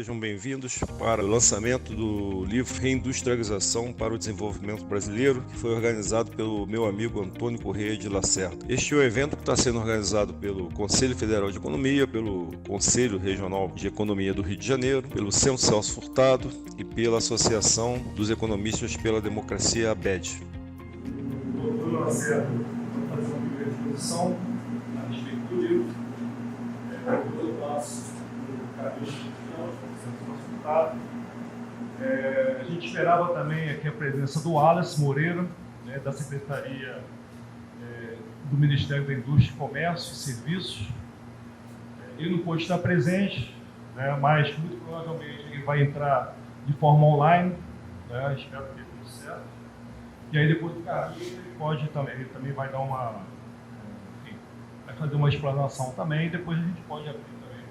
Sejam bem-vindos para o lançamento do livro Reindustrialização para o Desenvolvimento Brasileiro, que foi organizado pelo meu amigo Antônio Corrêa de Lacerda. Este é um evento que está sendo organizado pelo Conselho Federal de Economia, pelo Conselho Regional de Economia do Rio de Janeiro, pelo Centro Celso Furtado e pela Associação dos Economistas pela Democracia, ABED. Doutor Lacerda, vou fazer uma primeira exposição a respeito do livro. Depois eu passo o Carlos. A gente esperava também aqui a presença do Wallace Moreira, da Secretaria do Ministério da Indústria, Comércio e Serviços. Ele não pôde estar presente, mas muito provavelmente ele vai entrar de forma online, espero que dê tudo certo. E aí depois do Carlos ele também vai dar vai fazer uma explanação também, e depois a gente pode abrir também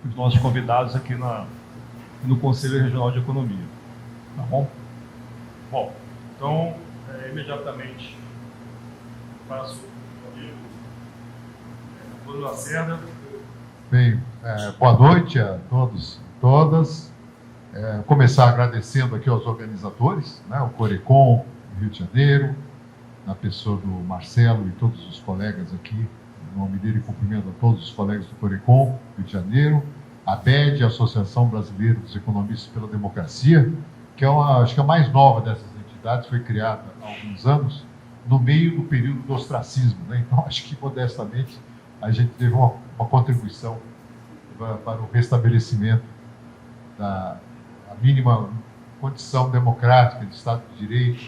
os nossos convidados aqui no Conselho Regional de Economia. Tá bom? Bom, então, imediatamente, passo o amigo Antônio Lacerda. Bem, boa noite a todos e todas. Começar agradecendo aqui aos organizadores, o Corecon, Rio de Janeiro, na pessoa do Marcelo e todos os colegas aqui, em nome dele, cumprimento a todos os colegas do Corecon, Rio de Janeiro, a ABED, a Associação Brasileira dos Economistas pela Democracia, que é acho que a mais nova dessas entidades, foi criada há alguns anos, no meio do período do ostracismo. Então, acho que, modestamente, a gente teve uma contribuição para o restabelecimento da mínima condição democrática de Estado de Direito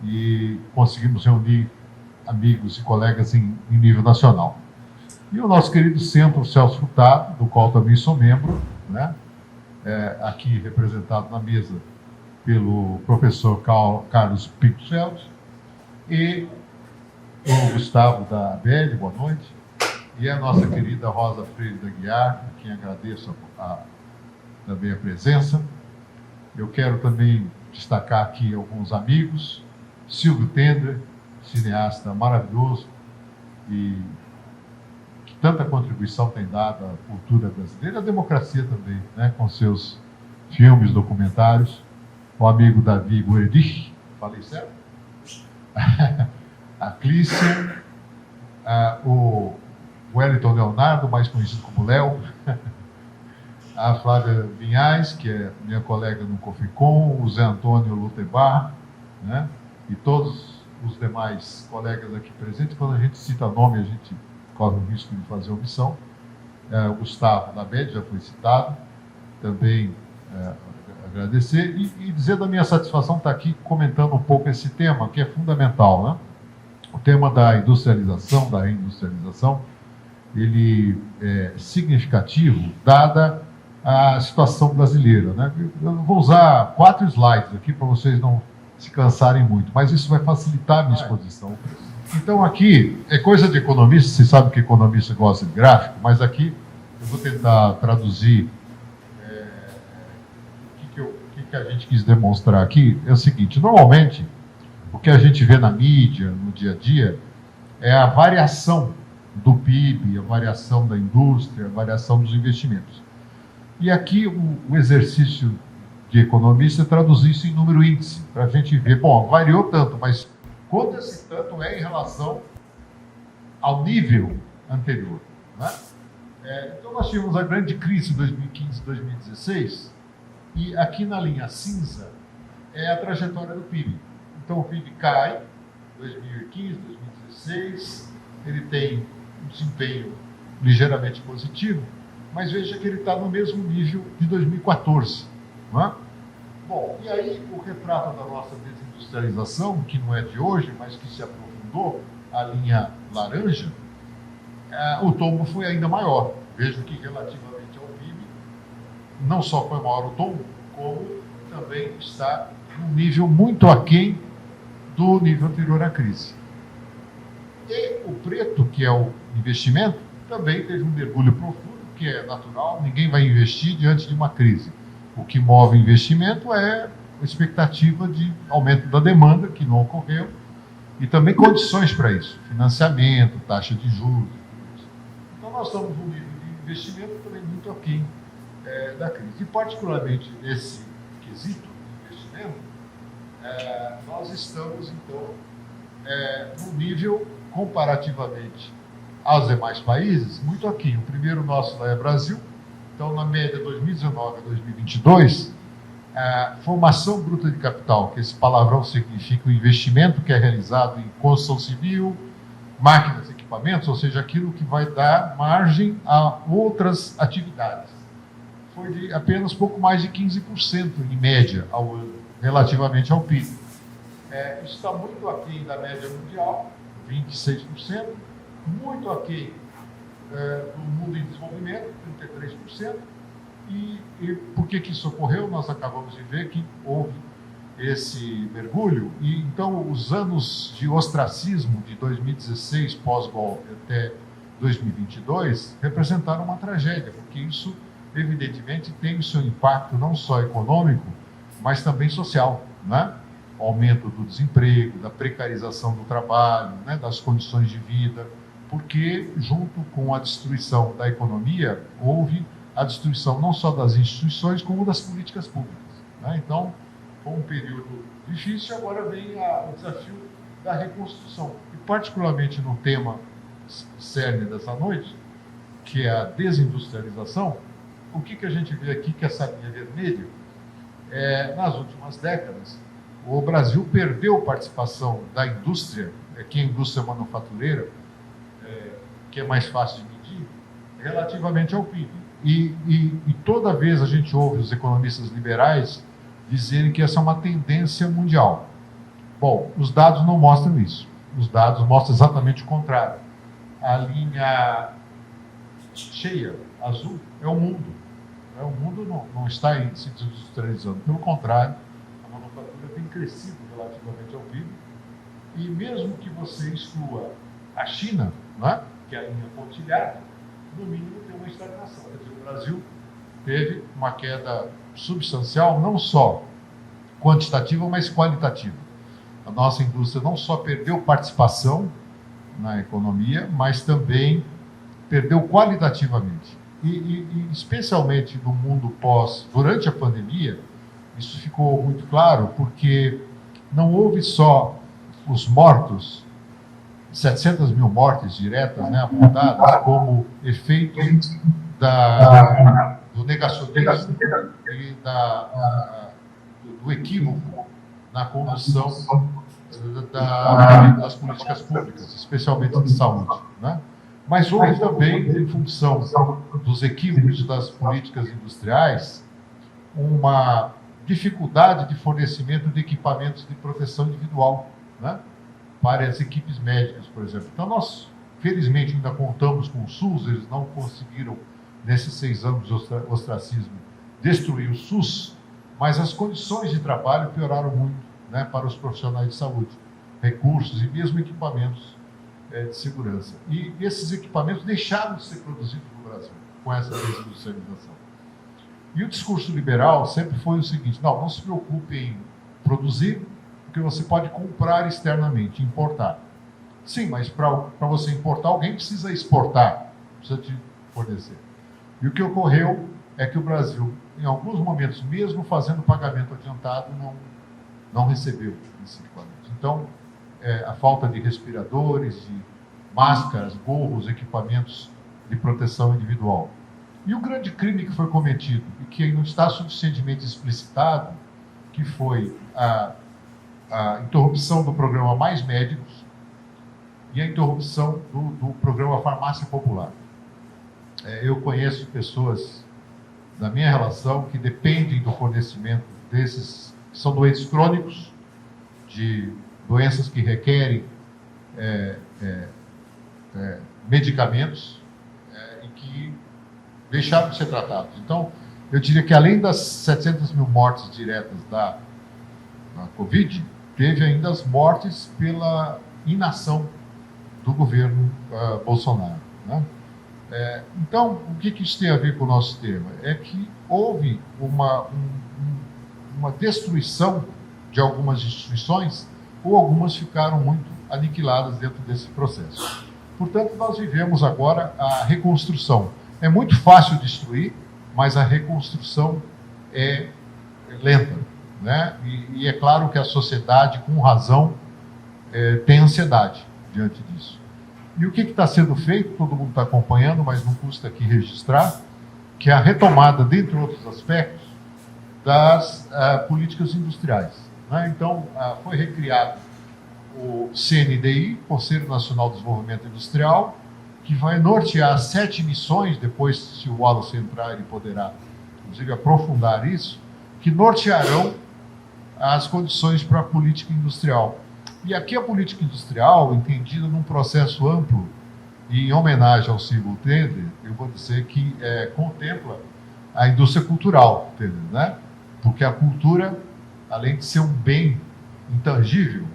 e conseguimos reunir amigos e colegas em nível nacional. E o nosso querido Centro Celso Furtado, do qual também sou membro, aqui representado na mesa pelo professor Carlos Pichelt e o Gustavo da ABED, boa noite, e a nossa querida Rosa Freire da Guiar, a quem agradeço também a presença. Eu quero também destacar aqui alguns amigos, Silvio Tender, cineasta maravilhoso e tanta contribuição tem dado à cultura brasileira, à democracia também, com seus filmes, documentários. O amigo Davi Guerich, falei certo? A Clícia, o Wellington Leonardo, mais conhecido como Léo, a Flávia Vinhais, que é minha colega no COFICOM, o Zé Antônio Lutebar, e todos os demais colegas aqui presentes. Quando a gente cita nome, a gente corre o risco de fazer omissão. O Gustavo da ABED já foi citado, também agradecer e dizer da minha satisfação estar aqui comentando um pouco esse tema, que é fundamental. O tema da industrialização, da reindustrialização, ele é significativo, dada a situação brasileira. Eu vou usar 4 slides aqui para vocês não se cansarem muito, mas isso vai facilitar a minha exposição. Então, aqui, é coisa de economista, você sabe que economista gosta de gráfico, mas aqui eu vou tentar traduzir o que a gente quis demonstrar aqui. É o seguinte: normalmente, o que a gente vê na mídia, no dia a dia, é a variação do PIB, a variação da indústria, a variação dos investimentos. E aqui o exercício de economista é traduzir isso em número índice, para a gente ver, variou tanto, mas quanto esse tanto é em relação ao nível anterior. Então, nós tivemos a grande crise de 2015-2016, e aqui na linha cinza é a trajetória do PIB. Então, o PIB cai, 2015, 2016, ele tem um desempenho ligeiramente positivo, mas veja que ele está no mesmo nível de 2014. Bom, e aí o retrato da nossa desindustrialização, que não é de hoje, mas que se aprofundou, a linha laranja, o tombo foi ainda maior. Veja que relativamente ao PIB, não só foi maior o tombo, como também está num nível muito aquém do nível anterior à crise. E o preto, que é o investimento, também teve um mergulho profundo, que é natural, ninguém vai investir diante de uma crise. O que move o investimento é a expectativa de aumento da demanda, que não ocorreu, e também condições para isso, financiamento, taxa de juros. Então, nós estamos num nível de investimento também muito aquém da crise. E, particularmente nesse quesito de investimento, nós estamos, então, num nível, comparativamente aos demais países, muito aqui. O primeiro nosso lá é Brasil. Então, na média 2019 a 2022, a formação bruta de capital, que esse palavrão significa o investimento que é realizado em construção civil, máquinas e equipamentos, ou seja, aquilo que vai dar margem a outras atividades, foi de apenas pouco mais de 15% em média ao ano, relativamente ao PIB. Isso está muito aquém da média mundial, 26%, muito aquém do mundo em desenvolvimento, 33%. E por que isso ocorreu? Nós acabamos de ver que houve esse mergulho, e então os anos de ostracismo de 2016, pós-golpe, até 2022, representaram uma tragédia, porque isso, evidentemente, tem o seu impacto não só econômico, mas também social, né? O aumento do desemprego, da precarização do trabalho, né? Das condições de vida, porque, junto com a destruição da economia, houve a destruição não só das instituições, como das políticas públicas, né? Então, foi um período difícil, agora vem o desafio da reconstrução. E, particularmente no tema cerne dessa noite, que é a desindustrialização, o que a gente vê aqui, que essa linha vermelha, nas últimas décadas, o Brasil perdeu participação da indústria, que é a indústria manufatureira, que é mais fácil de medir, relativamente ao PIB. E toda vez a gente ouve os economistas liberais dizerem que essa é uma tendência mundial. Bom, os dados não mostram isso. Os dados mostram exatamente o contrário. A linha cheia, azul, é o mundo. O mundo não está se desindustrializando. Pelo contrário, a manufatura tem crescido relativamente ao PIB. E mesmo que você exclua a China, né, que é a linha pontilhada, no mínimo tem uma estagnação. Quer dizer, o Brasil teve uma queda substancial, não só quantitativa, mas qualitativa. A nossa indústria não só perdeu participação na economia, mas também perdeu qualitativamente. E especialmente no mundo durante a pandemia, isso ficou muito claro, porque não houve só os mortos, 700 mil mortes diretas, né, apontadas como efeito do negacionismo e do equívoco na condução das políticas públicas, especialmente de saúde, né? Mas houve também, em função dos equívocos das políticas industriais, uma dificuldade de fornecimento de equipamentos de proteção individual, né, para as equipes médicas, por exemplo. Então, nós, felizmente, ainda contamos com o SUS, eles não conseguiram, nesses 6 anos de ostracismo, destruir o SUS, mas as condições de trabalho pioraram muito, né, para os profissionais de saúde, recursos e mesmo equipamentos de segurança. E esses equipamentos deixaram de ser produzidos no Brasil, com essa desindustrialização. E o discurso liberal sempre foi o seguinte: não se preocupe em produzir, porque você pode comprar externamente, importar. Sim, mas para você importar, alguém precisa exportar, precisa te fornecer. E o que ocorreu é que o Brasil, em alguns momentos, mesmo fazendo pagamento adiantado, não recebeu esses equipamentos. Então, a falta de respiradores, de máscaras, gorros, equipamentos de proteção individual. E o grande crime que foi cometido, e que não está suficientemente explicitado, que foi a interrupção do programa Mais Médicos e a interrupção do programa Farmácia Popular. Eu conheço pessoas da minha relação que dependem do fornecimento desses, que são doentes crônicos, de doenças que requerem medicamentos e que deixaram de ser tratados. Então, eu diria que além das 700 mil mortes diretas da Covid, teve ainda as mortes pela inação do governo Bolsonaro, né? Então, o que isso tem a ver com o nosso tema? É que houve uma destruição de algumas instituições, ou algumas ficaram muito aniquiladas dentro desse processo. Portanto, nós vivemos agora a reconstrução. É muito fácil destruir, mas a reconstrução é lenta, né? E é claro que a sociedade, com razão, tem ansiedade diante disso. E o que está sendo feito, todo mundo está acompanhando, mas não custa aqui registrar, que é a retomada, dentre outros aspectos, das políticas industriais, né? Então, foi recriado o CNDI, Conselho Nacional de Desenvolvimento Industrial, que vai nortear 7 missões, depois, se o Wallace entrar, ele poderá, inclusive, aprofundar isso, que nortearão as condições para a política industrial. E aqui a política industrial, entendida num processo amplo, e em homenagem ao Civil Tender, eu vou dizer que contempla a indústria cultural, né? Porque a cultura, além de ser um bem intangível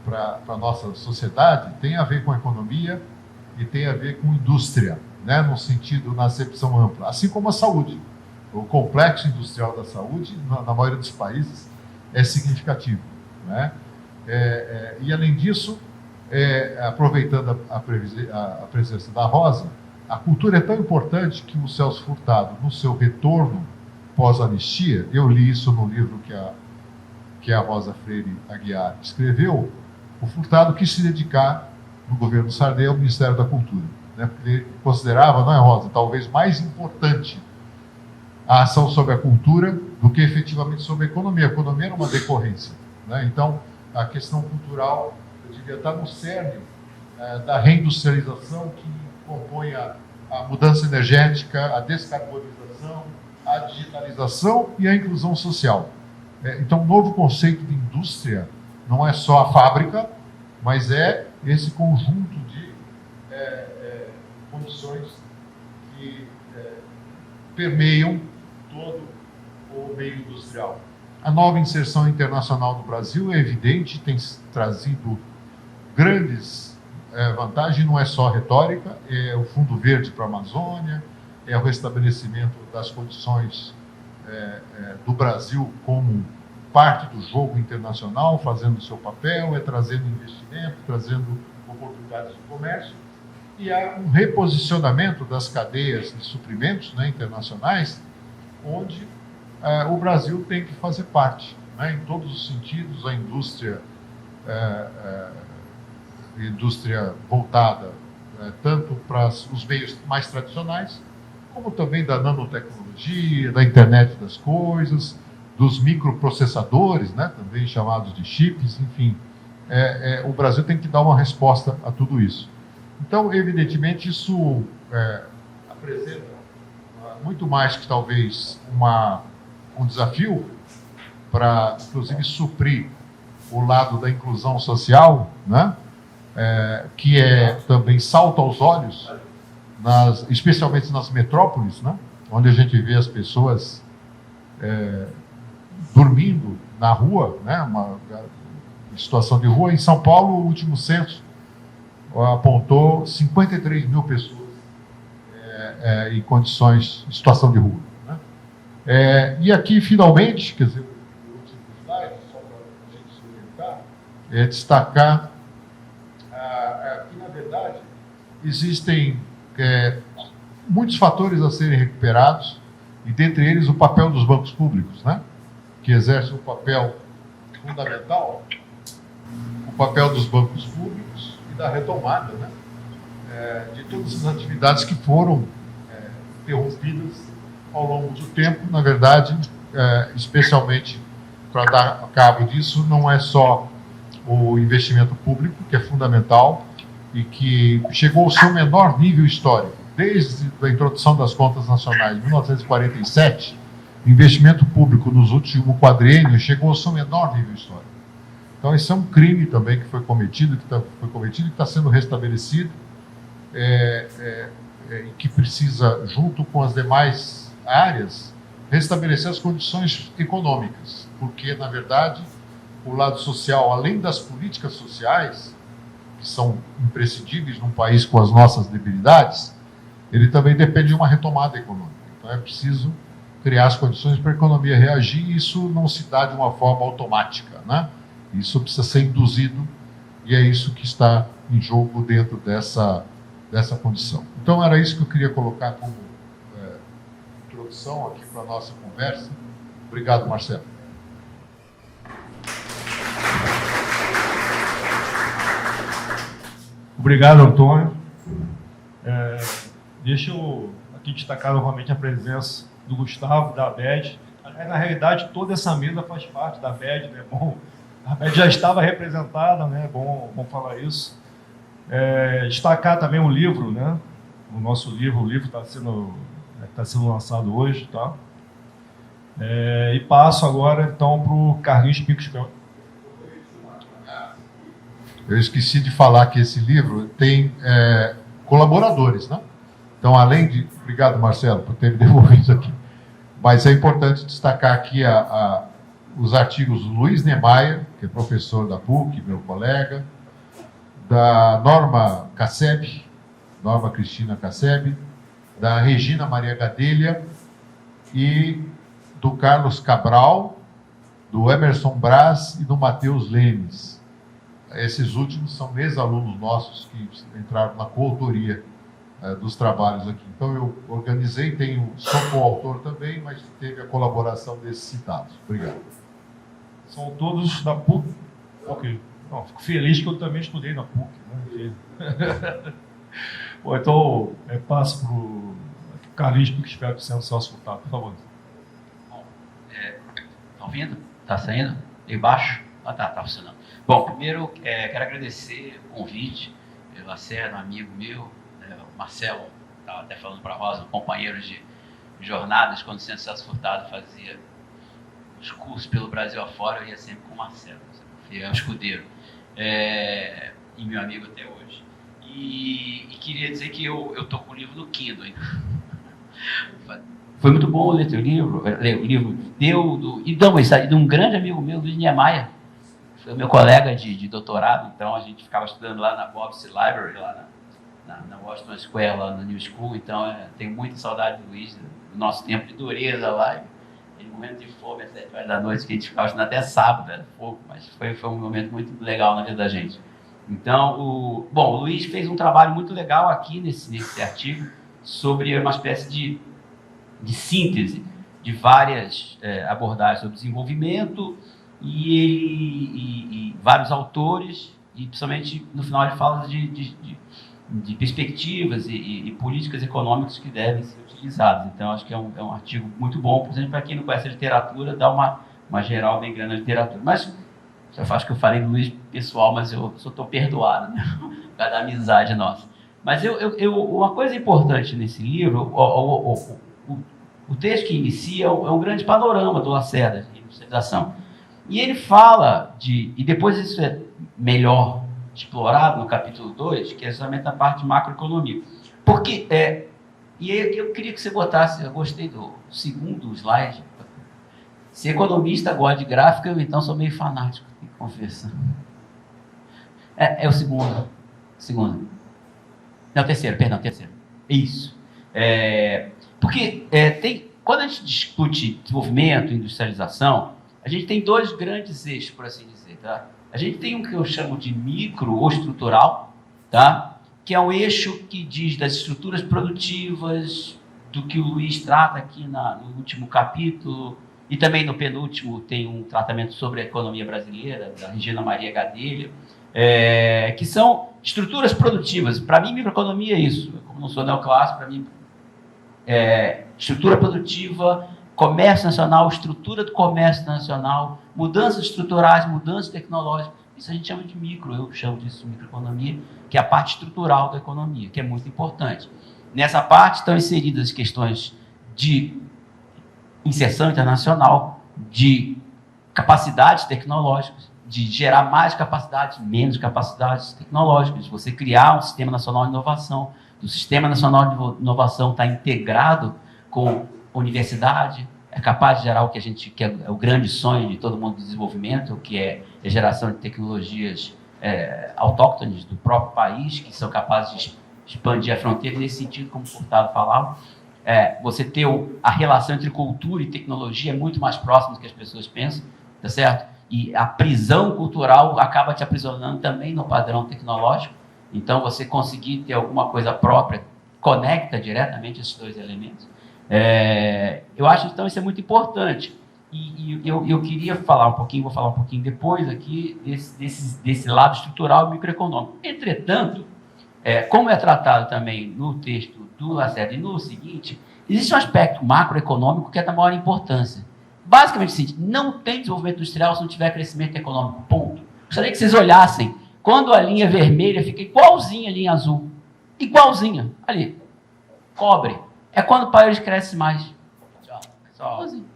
para a nossa sociedade, tem a ver com a economia e tem a ver com indústria, né? No sentido, na acepção ampla. Assim como a saúde. O complexo industrial da saúde, na maioria dos países, é significativo, né? E, além disso, aproveitando a presença da Rosa, a cultura é tão importante que o Celso Furtado, no seu retorno pós-anistia, eu li isso no livro que a Rosa Freire Aguiar escreveu, o Furtado quis se dedicar, no governo Sarney, ao Ministério da Cultura, né? Porque ele considerava, não é, Rosa, talvez mais importante a ação sobre a cultura do que efetivamente sobre a economia. A economia era uma decorrência, né? Então, a questão cultural devia estar no cerne da reindustrialização que compõe a mudança energética, a descarbonização, a digitalização e a inclusão social. Então, o novo conceito de indústria não é só a fábrica, mas é esse conjunto de condições que permeiam todo o meio industrial. A nova inserção internacional no Brasil é evidente, tem trazido grandes vantagens, não é só retórica, é o Fundo Verde para a Amazônia, é o restabelecimento das condições do Brasil como parte do jogo internacional, fazendo o seu papel, trazendo investimento, trazendo oportunidades de comércio, e há um reposicionamento das cadeias de suprimentos, né, internacionais, onde o Brasil tem que fazer parte, né, em todos os sentidos. A indústria voltada tanto para os meios mais tradicionais, como também da nanotecnologia, da internet das coisas, dos microprocessadores, né, também chamados de chips, enfim. O Brasil tem que dar uma resposta a tudo isso. Então, evidentemente, isso apresenta muito mais que talvez um desafio para, inclusive, suprir o lado da inclusão social, né? Que também salta aos olhos, especialmente nas metrópoles, né? Onde a gente vê as pessoas dormindo na rua, né? Uma situação de rua. Em São Paulo, o último censo apontou 53 mil pessoas em condições de situação de rua, né? E aqui, finalmente, quer dizer, o último slide, só para a gente se orientar, destacar que, na verdade, existem muitos fatores a serem recuperados, e dentre eles o papel dos bancos públicos, né? Que exerce um papel fundamental, o papel dos bancos públicos e da retomada, né? De todas as atividades que foram interrompidas ao longo do tempo. Na verdade, especialmente para dar cabo disso, não é só o investimento público, que é fundamental e que chegou ao seu menor nível histórico. Desde a introdução das contas nacionais em 1947, o investimento público nos últimos quadriênios chegou ao seu menor nível histórico. Então, esse é um crime também que foi cometido, que está sendo restabelecido, e que precisa, junto com as demais áreas, restabelecer as condições econômicas, porque, na verdade, o lado social, além das políticas sociais, que são imprescindíveis num país com as nossas debilidades, ele também depende de uma retomada econômica. Então, é preciso criar as condições para a economia reagir, e isso não se dá de uma forma automática, né? Isso precisa ser induzido, e é isso que está em jogo dentro dessa condição. Então, era isso que eu queria colocar como introdução aqui para a nossa conversa. Obrigado, Marcelo. Obrigado, Antônio. Deixa eu aqui destacar novamente a presença do Gustavo, da ABED. Na realidade, toda essa mesa faz parte da ABED, né? Bom, a ABED já estava representada, né? Bom falar isso. Destacar também o livro, né? O nosso livro, o livro está sendo lançado hoje, tá? E passo agora, então, para o Carlinhos Pinto. Eu esqueci de falar que esse livro tem colaboradores, né? Então, além de... Obrigado, Marcelo, por ter me devolvido aqui. Mas é importante destacar aqui os artigos do Luiz Niemeyer, que é professor da PUC, meu colega, da Norma Cristina Casseb, da Regina Maria Gadelha e do Carlos Cabral, do Emerson Braz e do Matheus Lemes. Esses últimos são ex-alunos nossos que entraram na coautoria dos trabalhos aqui. Então, eu organizei, sou coautor também, mas teve a colaboração desses citados. Obrigado. São todos da PUC? Ok. Não, fico feliz que eu também estudei na PUC. Né? Bom, então, passo para o Carlinhos, que espero que seja o Celso Furtado, por favor. Bom, estão ouvindo? Está saindo? Embaixo? Ah, tá funcionando. Bom, primeiro, quero agradecer o convite, o Lacerda, um amigo meu, o Marcelo, estava até falando para a Rosa, um companheiro de jornadas, quando o Centro Celso Furtado fazia os cursos pelo Brasil afora, eu ia sempre com o Marcelo, é um escudeiro, e meu amigo até hoje. E queria dizer que eu estou com o livro no Kindle, hein? Foi muito bom ler o livro de um grande amigo meu, Luiz Niemeyer, foi meu colega de doutorado, então a gente ficava estudando lá na Bob's Library, lá na Washington Square, lá no New School, então tenho muita saudade do Luiz, do nosso tempo de dureza lá, aquele momento de fome às 7 horas da noite, que a gente ficava estudando até sábado, era fogo, mas foi um momento muito legal na vida da gente. Então, o Luiz fez um trabalho muito legal aqui nesse artigo, sobre uma espécie de síntese de várias abordagens sobre desenvolvimento, e vários autores, e principalmente no final ele fala de perspectivas e políticas econômicas que devem ser utilizadas. Então, acho que é um artigo muito bom, por exemplo, para quem não conhece a literatura, dá uma geral bem grande na literatura. Mas, eu acho que eu falei do Luiz pessoal, mas eu só estou perdoado, né? Por causa da amizade nossa. Mas uma coisa importante nesse livro, o texto que inicia é um grande panorama do Lacerda, de industrialização. E ele fala e depois isso é melhor explorado no capítulo 2, que é exatamente a parte de macroeconomia. Porque, e eu queria que você botasse, eu gostei do segundo slide, se economista gosta de gráfica, eu então sou meio fanático, tem que confessar. É o segundo. Não, terceiro. Isso. Porque quando a gente discute desenvolvimento, industrialização, a gente tem dois grandes eixos, por assim dizer, tá? A gente tem um que eu chamo de micro ou estrutural, tá? Que é um eixo que diz das estruturas produtivas, do que o Luiz trata aqui no último capítulo, e também no penúltimo tem um tratamento sobre a economia brasileira, da Regina Maria Gadelha, que são estruturas produtivas. Para mim, microeconomia é isso. Como não sou neoclássico, para mim, estrutura produtiva, comércio nacional, estrutura do comércio nacional, mudanças estruturais, mudanças tecnológicas. Isso a gente chama de micro, eu chamo disso de microeconomia, que é a parte estrutural da economia, que é muito importante. Nessa parte estão inseridas as questões de inserção internacional, de capacidades tecnológicas, de gerar mais capacidades, menos capacidades tecnológicas, de você criar um sistema nacional de inovação. O sistema nacional de inovação está integrado com a universidade, é capaz de gerar o que é o grande sonho de todo mundo do desenvolvimento, que é a geração de tecnologias autóctones do próprio país, que são capazes de expandir a fronteira nesse sentido, como o Furtado falava. Você ter a relação entre cultura e tecnologia é muito mais próxima do que as pessoas pensam, tá certo? E a prisão cultural acaba te aprisionando também no padrão tecnológico. Então, você conseguir ter alguma coisa própria conecta diretamente esses dois elementos. Eu acho, então, isso é muito importante. E eu queria falar um pouquinho, vou falar um pouquinho depois aqui, desse lado estrutural e microeconômico. Entretanto, como é tratado também no texto do Lacerda e no seguinte, existe um aspecto macroeconômico que é da maior importância. Basicamente, assim, não tem desenvolvimento industrial se não tiver crescimento econômico, ponto. Gostaria que vocês olhassem, quando a linha vermelha fica igualzinha à linha azul, igualzinha, ali, cobre, é quando o país cresce mais. Igualzinho.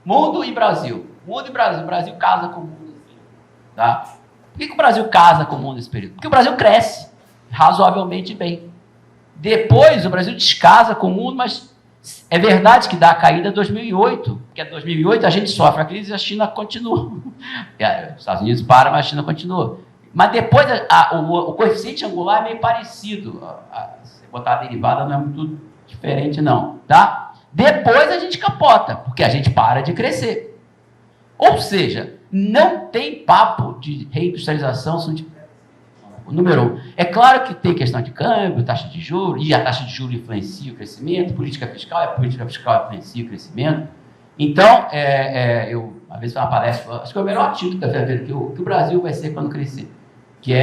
Mundo e Brasil. Mundo e Brasil. O Brasil casa com o mundo nesse período. Tá? Por que o Brasil casa com o mundo nesse período? Porque o Brasil cresce razoavelmente bem. Depois, o Brasil descasa com o mundo, mas é verdade que dá a caída em 2008, porque em 2008 a gente sofre a crise e a China continua. Os Estados Unidos param, mas a China continua. Mas depois, o coeficiente angular é meio parecido. Se botar a derivada não é muito diferente, não. Tá? Depois a gente capota, porque a gente para de crescer. Ou seja, não tem papo de reindustrialização se não tiver. Número 1. É claro que tem questão de câmbio, taxa de juros, e a taxa de juros influencia o crescimento, política fiscal influencia o crescimento. Então, uma vez fiz uma palestra, acho que é o melhor título da FEVER, que o Brasil vai ser quando crescer. Que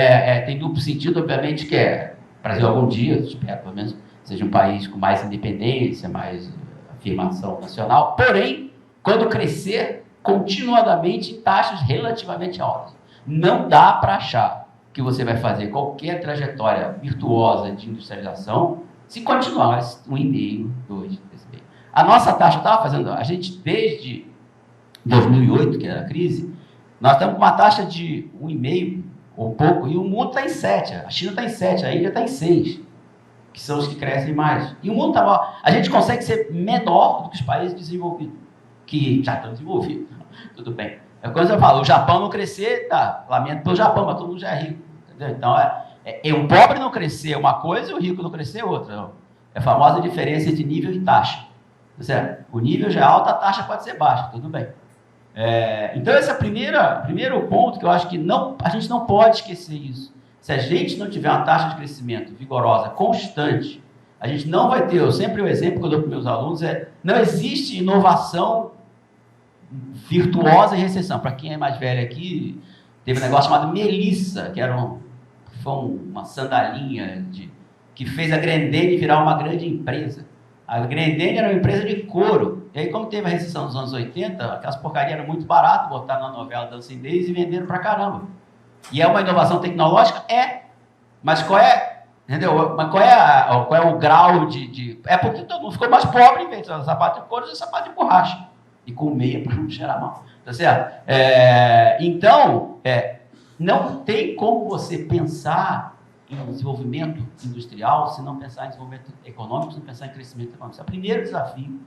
tem duplo sentido, obviamente, que o Brasil algum dia, espero pelo menos, seja um país com mais independência, mais afirmação nacional, porém, quando crescer, continuadamente em taxas relativamente altas. Não dá para achar que você vai fazer qualquer trajetória virtuosa de industrialização se continuar 1,5%, 2%. A nossa taxa, eu estava fazendo, a gente desde 2008, que era a crise, nós estamos com uma taxa de 1,5% ou pouco, e o mundo está em 7%, a China está em 7%, a Índia está em 6%, que são os que crescem mais. E o mundo está mal. A gente consegue ser menor do que os países desenvolvidos, que já estão desenvolvidos. Tudo bem. É quando eu falo, o Japão não crescer, tá, lamento pelo Japão, mas todo mundo já é rico. Entendeu? Então, o pobre não crescer é uma coisa e o rico não crescer é outra. É a famosa diferença entre nível e taxa. Tá certo? O nível já é alto, a taxa pode ser baixa, tudo bem. Então, esse é o primeiro ponto que eu acho que a gente não pode esquecer isso. Se a gente não tiver uma taxa de crescimento vigorosa, constante, a gente não vai ter, sempre o exemplo que eu dou para os meus alunos não existe inovação virtuosa em recessão. Para quem é mais velho aqui, teve um negócio chamado Melissa, que foi uma sandalinha que fez a Grendene virar uma grande empresa. A Grendene era uma empresa de couro. E aí, como teve a recessão dos anos 80, aquelas porcarias eram muito baratas, botaram na novela Dança Inês e venderam pra caramba. E é uma inovação tecnológica? Mas qual é? Entendeu? Mas qual é o grau de... É porque todo mundo ficou mais pobre em vez de usar sapato de couro, usa sapato de borracha. E com meia para não cheirar mal. Tá certo? Então, não tem como você pensar em desenvolvimento industrial se não pensar em desenvolvimento econômico, se não pensar em crescimento econômico. Esse é o primeiro desafio.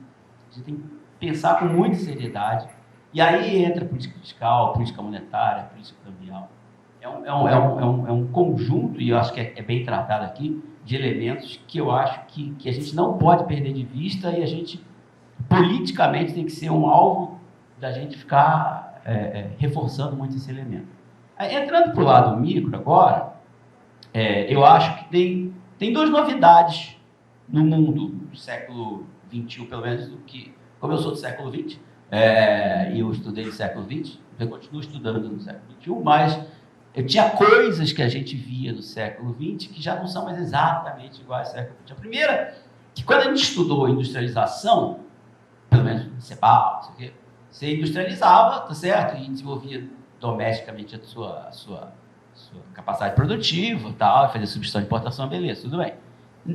A gente tem que pensar com muita seriedade. E aí entra política fiscal, política monetária, política cambial. É um conjunto, e eu acho que é bem tratado aqui, de elementos que eu acho que a gente não pode perder de vista e a gente, politicamente, tem que ser um alvo da gente ficar reforçando muito esse elemento. Entrando para o lado micro agora, eu acho que tem duas novidades no mundo do século XXI, pelo menos, como eu sou do século XX, e eu estudei no século XX, eu continuo estudando no século XXI, mas eu tinha coisas que a gente via no século XX que já não são mais exatamente iguais ao século XX. A primeira, que quando a gente estudou industrialização, pelo menos no CEPAL, não sei o quê, você industrializava, tá certo? E desenvolvia domesticamente a sua capacidade produtiva, tal, fazia substituição de importação, beleza, tudo bem.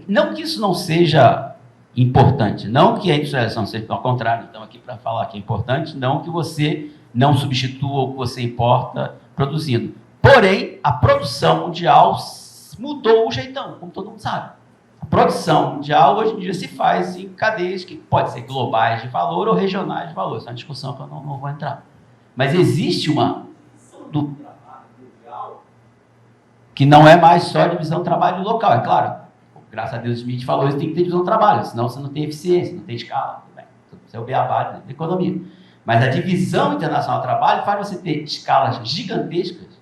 Não que isso não seja importante, não que a industrialização seja, ao contrário, estamos aqui para falar que é importante, não que você não substitua o que você importa produzindo. Porém, a produção mundial mudou o jeitão, como todo mundo sabe. A produção mundial, hoje em dia, se faz em cadeias que podem ser globais de valor ou regionais de valor. Essa é uma discussão que eu não vou entrar. Mas existe uma do trabalho mundial que não é mais só divisão do trabalho local. É claro, graças a Deus, o Smith falou isso, tem que ter divisão do trabalho, senão você não tem eficiência, não tem escala. Isso é o beabá da economia. Mas a divisão internacional do trabalho faz você ter escalas gigantescas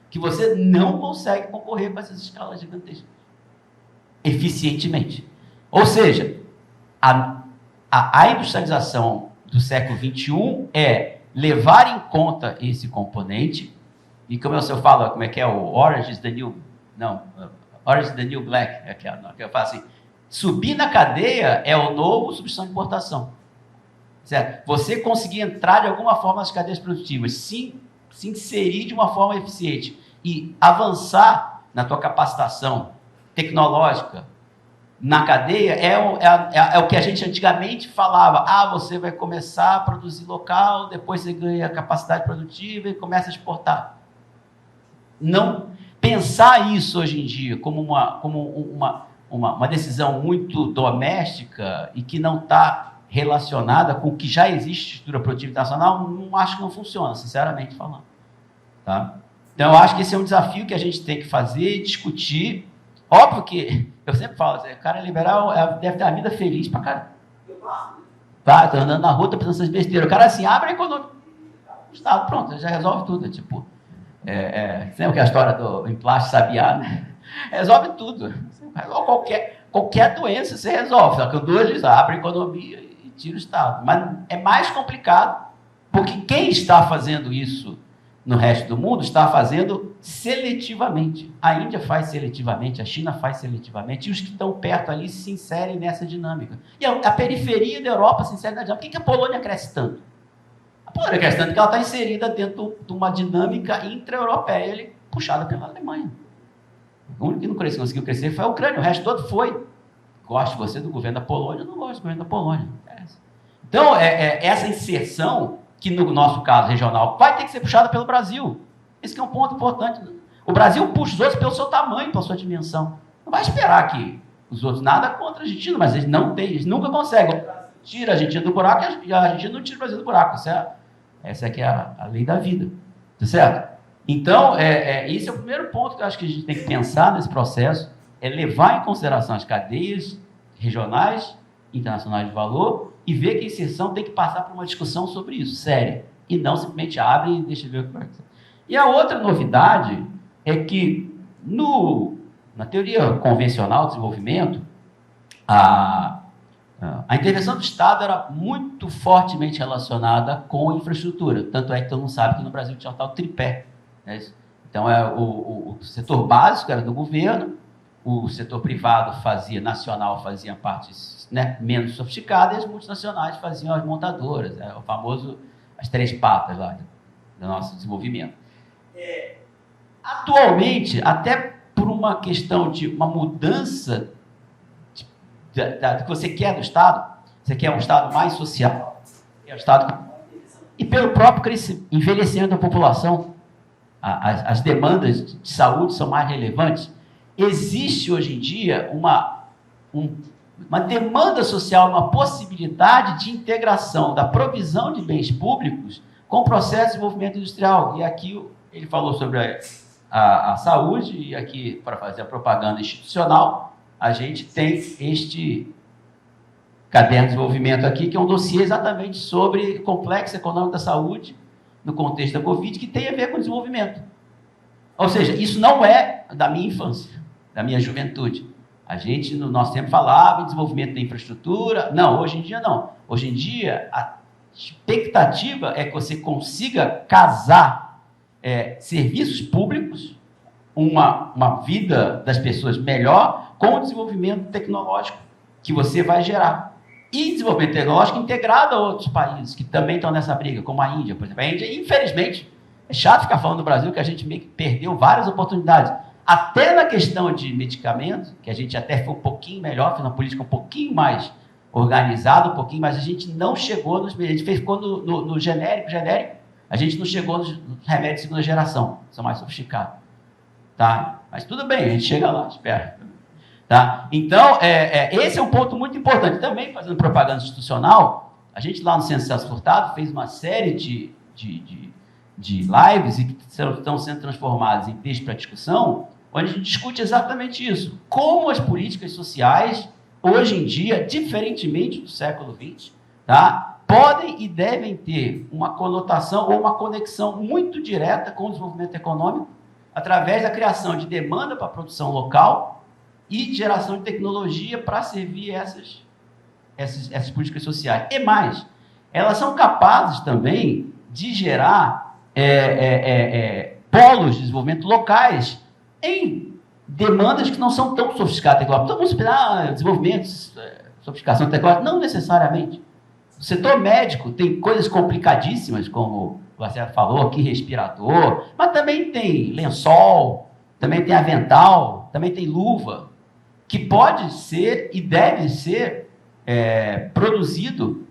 que você não consegue concorrer com essas escalas gigantescas eficientemente. Ou seja, a industrialização do século XXI é levar em conta esse componente, e como eu falo, como é que é o Orange is the New... Não, Orange is the New Black, que eu falo assim, subir na cadeia é o novo substituição de importação. Certo? Você conseguir entrar de alguma forma nas cadeias produtivas, se inserir de uma forma eficiente e avançar na tua capacitação tecnológica na cadeia é o que a gente antigamente falava. Você vai começar a produzir local, depois você ganha capacidade produtiva e começa a exportar. Não pensar isso hoje em dia como uma decisão muito doméstica e que não está relacionada com o que já existe estrutura produtiva internacional, não acho que não funciona, sinceramente falando. Tá? Então, eu acho que esse é um desafio que a gente tem que fazer, discutir. Óbvio que, eu sempre falo, o cara liberal deve ter uma vida feliz pra caramba. Tá, tô andando na rua, tô pensando essas besteiras. O cara assim, abre a economia, o Estado, pronto, já resolve tudo. Tipo, lembra que a história do emplasto sabiá, né? Resolve tudo. Resolve qualquer doença, você resolve. Só que o dois abre a economia e tira o Estado. Mas é mais complicado, porque quem está fazendo isso no resto do mundo está fazendo seletivamente. A Índia faz seletivamente, a China faz seletivamente, e os que estão perto ali se inserem nessa dinâmica. E a periferia da Europa se insere na dinâmica. Por que a Polônia cresce tanto? A Polônia cresce tanto porque ela está inserida dentro de uma dinâmica intra-europeia, puxada pela Alemanha. O único que não conseguiu crescer foi a Ucrânia, o resto todo foi. Gosto você do governo da Polônia, não gosto do governo da Polônia. Então, essa inserção, que no nosso caso regional, vai ter que ser puxada pelo Brasil. Esse que é um ponto importante. O Brasil puxa os outros pelo seu tamanho, pela sua dimensão. Não vai esperar que os outros, nada contra a Argentina, mas eles não têm, eles nunca conseguem. Tira a Argentina do buraco e a Argentina não tira o Brasil do buraco. Essa aqui é a lei da vida. Tá certo? Então, esse é o primeiro ponto que eu acho que a gente tem que pensar nesse processo, é levar em consideração as cadeias regionais, internacionais de valor, e ver que a inserção tem que passar por uma discussão sobre isso, séria, e não simplesmente abre e deixa ver o que vai acontecer. E a outra novidade é que, na teoria convencional de desenvolvimento, a intervenção do Estado era muito fortemente relacionada com infraestrutura, tanto é que todo mundo sabe que no Brasil tinha o tal tripé. Né? Então, o setor básico era do governo, o setor privado nacional fazia partes, né, menos sofisticadas, e as multinacionais faziam as montadoras, o famoso as três patas lá do nosso desenvolvimento. Atualmente, até por uma questão de uma mudança do que você quer do Estado, você quer um Estado mais social, e pelo próprio envelhecimento da população, as demandas de saúde são mais relevantes. Existe hoje em dia uma demanda social, uma possibilidade de integração da provisão de bens públicos com o processo de desenvolvimento industrial. E aqui ele falou sobre a saúde, e aqui, para fazer a propaganda institucional, a gente tem este caderno de desenvolvimento aqui, que é um dossiê exatamente sobre o complexo econômico da saúde no contexto da Covid, que tem a ver com desenvolvimento. Ou seja, isso não é da minha infância, da minha juventude. A gente, no nosso tempo, falava em desenvolvimento da infraestrutura. Não, hoje em dia não. Hoje em dia, a expectativa é que você consiga casar serviços públicos, uma vida das pessoas melhor, com o desenvolvimento tecnológico que você vai gerar. E desenvolvimento tecnológico integrado a outros países que também estão nessa briga, como a Índia, por exemplo. A Índia, infelizmente, é chato ficar falando do Brasil, que a gente meio que perdeu várias oportunidades. Até na questão de medicamentos, que a gente até foi um pouquinho melhor, fez uma política um pouquinho mais organizada, um pouquinho, mas a gente não chegou nos... A gente ficou no genérico, a gente não chegou nos remédios de segunda geração, são mais sofisticados. Tá? Mas tudo bem, a gente chega lá, espera. Tá? Então, esse é um ponto muito importante. Também, fazendo propaganda institucional, a gente lá no Centro Celso Furtado fez uma série de lives e que estão sendo transformadas em texto para discussão, onde a gente discute exatamente isso. Como as políticas sociais, hoje em dia, diferentemente do século XX, tá, podem e devem ter uma conotação ou uma conexão muito direta com o desenvolvimento econômico, através da criação de demanda para a produção local e de geração de tecnologia para servir essas políticas sociais. E mais, elas são capazes também de gerar polos de desenvolvimento locais em demandas que não são tão sofisticadas tecnológicas. Então, vamos esperar desenvolvimento, sofisticação tecnológica? Não necessariamente. O setor médico tem coisas complicadíssimas, como o Lacerda falou aqui, respirador, mas também tem lençol, também tem avental, também tem luva, que pode ser e deve ser produzido,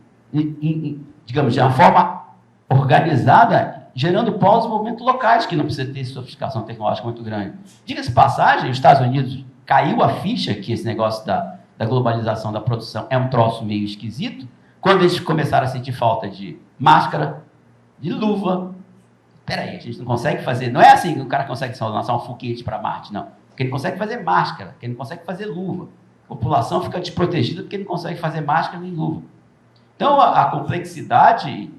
digamos, de uma forma organizada, gerando polos de desenvolvimento locais, que não precisa ter sofisticação tecnológica muito grande. Diga-se de passagem, os Estados Unidos caiu a ficha que esse negócio da globalização da produção é um troço meio esquisito, quando eles começaram a sentir falta de máscara, de luva. Peraí, a gente não consegue fazer... Não é assim que o cara consegue lançar um foguete para Marte, não. Porque ele não consegue fazer máscara, porque ele não consegue fazer luva. A população fica desprotegida porque ele não consegue fazer máscara nem luva. Então, a complexidade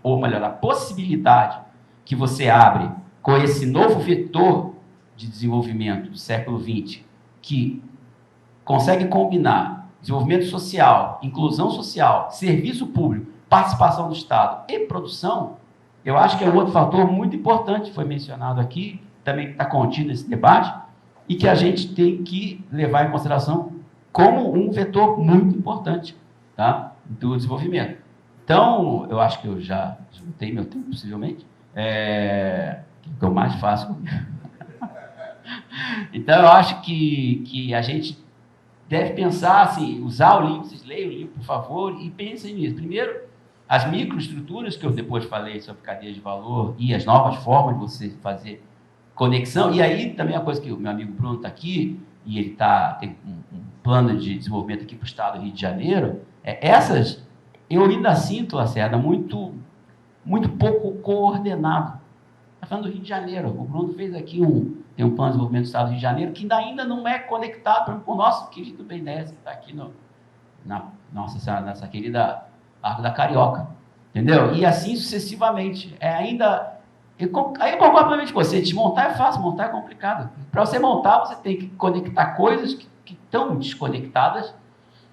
ou melhor, a possibilidade que você abre com esse novo vetor de desenvolvimento do século XX, que consegue combinar desenvolvimento social, inclusão social, serviço público, participação do Estado e produção, eu acho que é um outro fator muito importante, foi mencionado aqui, também está contido nesse debate, e que a gente tem que levar em consideração como um vetor muito importante, tá, do desenvolvimento. Então, eu acho que eu já esgotei meu tempo, possivelmente, que é o mais fácil. Então, eu acho que a gente deve pensar, assim, usar o livro, vocês leiam o livro, por favor, e pensem nisso. Primeiro, as microestruturas que eu depois falei sobre cadeia de valor e as novas formas de você fazer conexão. E aí, também a coisa que o meu amigo Bruno está aqui, e ele tem um plano de desenvolvimento aqui para o estado do Rio de Janeiro, essas, eu ainda sinto, Lacerda, muito pouco coordenado. Está falando do Rio de Janeiro. O Bruno fez aqui tem um plano de desenvolvimento do estado do Rio de Janeiro que ainda não é conectado com o nosso querido BNDES, que está aqui nessa querida Arco da Carioca. Entendeu? E assim sucessivamente. Aí eu concordo plenamente com você. Desmontar é fácil, montar é complicado. Para você montar, você tem que conectar coisas que estão desconectadas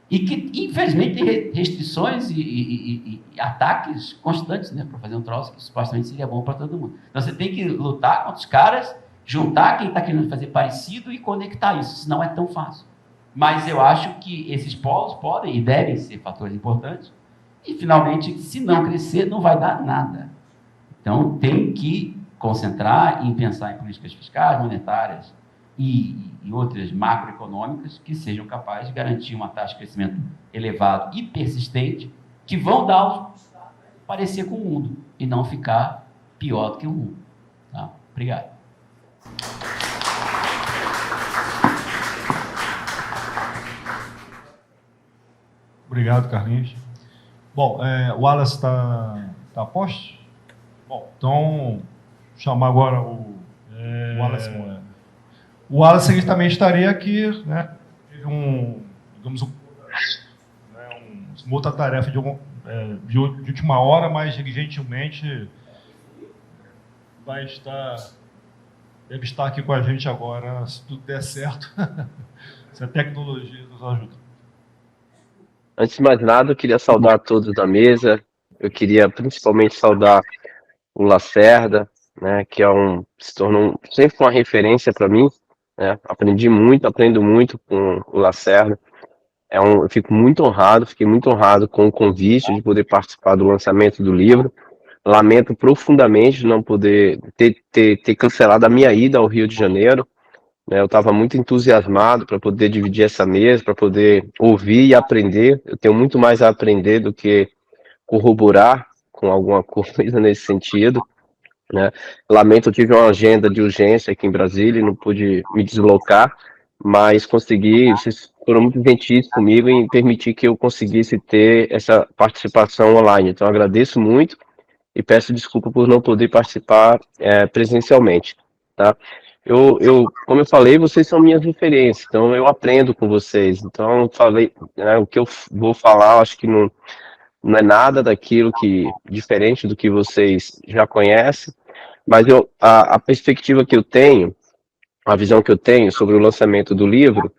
e que, infelizmente, tem restrições e ataques constantes, né, para fazer um troço que supostamente seria bom para todo mundo. Então, você tem que lutar contra os caras, juntar quem está querendo fazer parecido e conectar isso, senão é tão fácil. Mas eu acho que esses polos podem e devem ser fatores importantes e, finalmente, se não crescer, não vai dar nada. Então, tem que concentrar em pensar em políticas fiscais, monetárias e outras macroeconômicas que sejam capazes de garantir uma taxa de crescimento elevado e persistente, que vão dar parecer com o mundo e não ficar pior do que o mundo. Tá? Obrigado. Obrigado, Carlinhos. Bom, o Wallace está a posto? Bom, então, chamar agora o Wallace Moura. O Wallace ele também estaria aqui, né? Teve digamos, uma outra tarefa de última hora, mas ele gentilmente deve estar aqui com a gente agora, se tudo der certo, se a tecnologia nos ajuda. Antes de mais nada, eu queria saudar todos da mesa, eu queria principalmente saudar o Lacerda, né, que se tornou sempre uma referência para mim, né, aprendo muito com o Lacerda, eu fiquei muito honrado com o convite de poder participar do lançamento do livro. Lamento profundamente de não poder ter cancelado a minha ida ao Rio de Janeiro, né, eu estava muito entusiasmado para poder dividir essa mesa, para poder ouvir e aprender. Eu tenho muito mais a aprender do que corroborar com alguma coisa nesse sentido, né? Lamento, eu tive uma agenda de urgência aqui em Brasília e não pude me deslocar, mas vocês foram muito gentis comigo em permitir que eu conseguisse ter essa participação online. Então, agradeço muito e peço desculpa por não poder participar presencialmente, tá? Como eu falei, vocês são minhas referências, então eu aprendo com vocês. Então, né, o que eu vou falar, acho que não é nada daquilo diferente do que vocês já conhecem, mas a perspectiva que eu tenho, a visão que eu tenho sobre o lançamento do livro,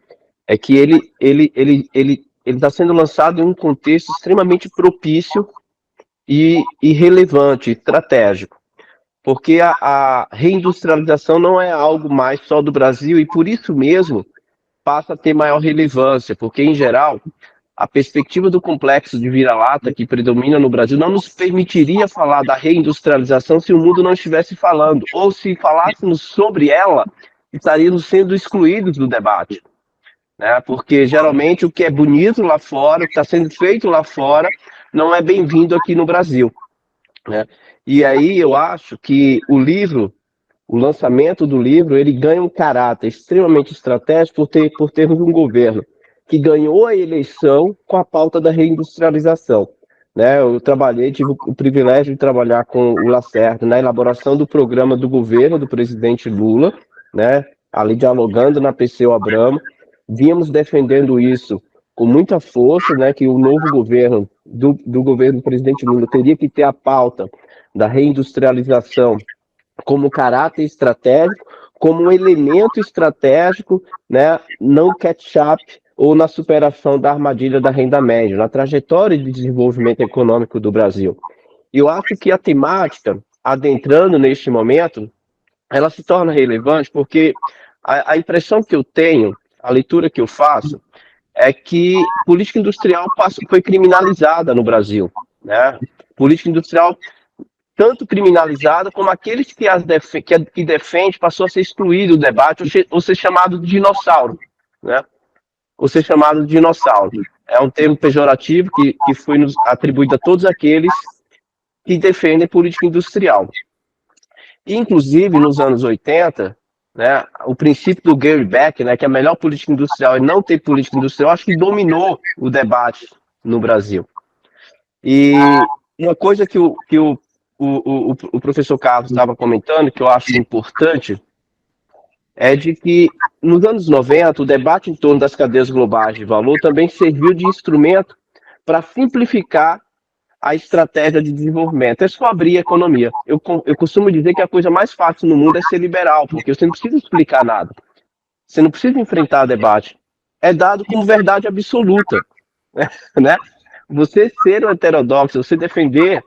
é que ele ele está sendo lançado em um contexto extremamente propício e relevante, estratégico, porque a reindustrialização não é algo mais só do Brasil e, por isso mesmo, passa a ter maior relevância, porque, em geral, a perspectiva do complexo de vira-lata que predomina no Brasil não nos permitiria falar da reindustrialização se o mundo não estivesse falando, ou se falássemos sobre ela, estaríamos sendo excluídos do debate, né? Porque, geralmente, o que é bonito lá fora, o que está sendo feito lá fora, não é bem-vindo aqui no Brasil, né? E aí eu acho que o lançamento do livro, ele ganha um caráter extremamente estratégico por termos um governo que ganhou a eleição com a pauta da reindustrialização, né? Eu tive o privilégio de trabalhar com o Lacerda na elaboração do programa do governo do presidente Lula, né? Ali dialogando na PCO Abramo, vínhamos defendendo isso com muita força, né? Que o novo governo do governo do presidente Lula teria que ter a pauta da reindustrialização como caráter estratégico, como um elemento estratégico, né, não catch-up ou na superação da armadilha da renda média, na trajetória de desenvolvimento econômico do Brasil. E eu acho que a temática, adentrando neste momento, ela se torna relevante porque a impressão que eu tenho, a leitura que eu faço, é que política industrial foi criminalizada no Brasil, né? Política industrial tanto criminalizada como aqueles que defende passou a ser excluído do debate ou ser chamado de dinossauro, né? Ou ser chamado de dinossauro. É um termo pejorativo que foi atribuído a todos aqueles que defendem política industrial. E, inclusive, nos anos 80, né, o princípio do Gary Becker, né, que a melhor política industrial é não ter política industrial, acho que dominou o debate no Brasil. E uma coisa que o professor Carlos estava comentando, que eu acho importante, é de que nos anos 90, o debate em torno das cadeias globais de valor também serviu de instrumento para simplificar a estratégia de desenvolvimento. É só abrir a economia. Eu costumo dizer que a coisa mais fácil no mundo é ser liberal, porque você não precisa explicar nada. Você não precisa enfrentar debate. É dado como verdade absoluta, né? Você ser um heterodoxo, você defender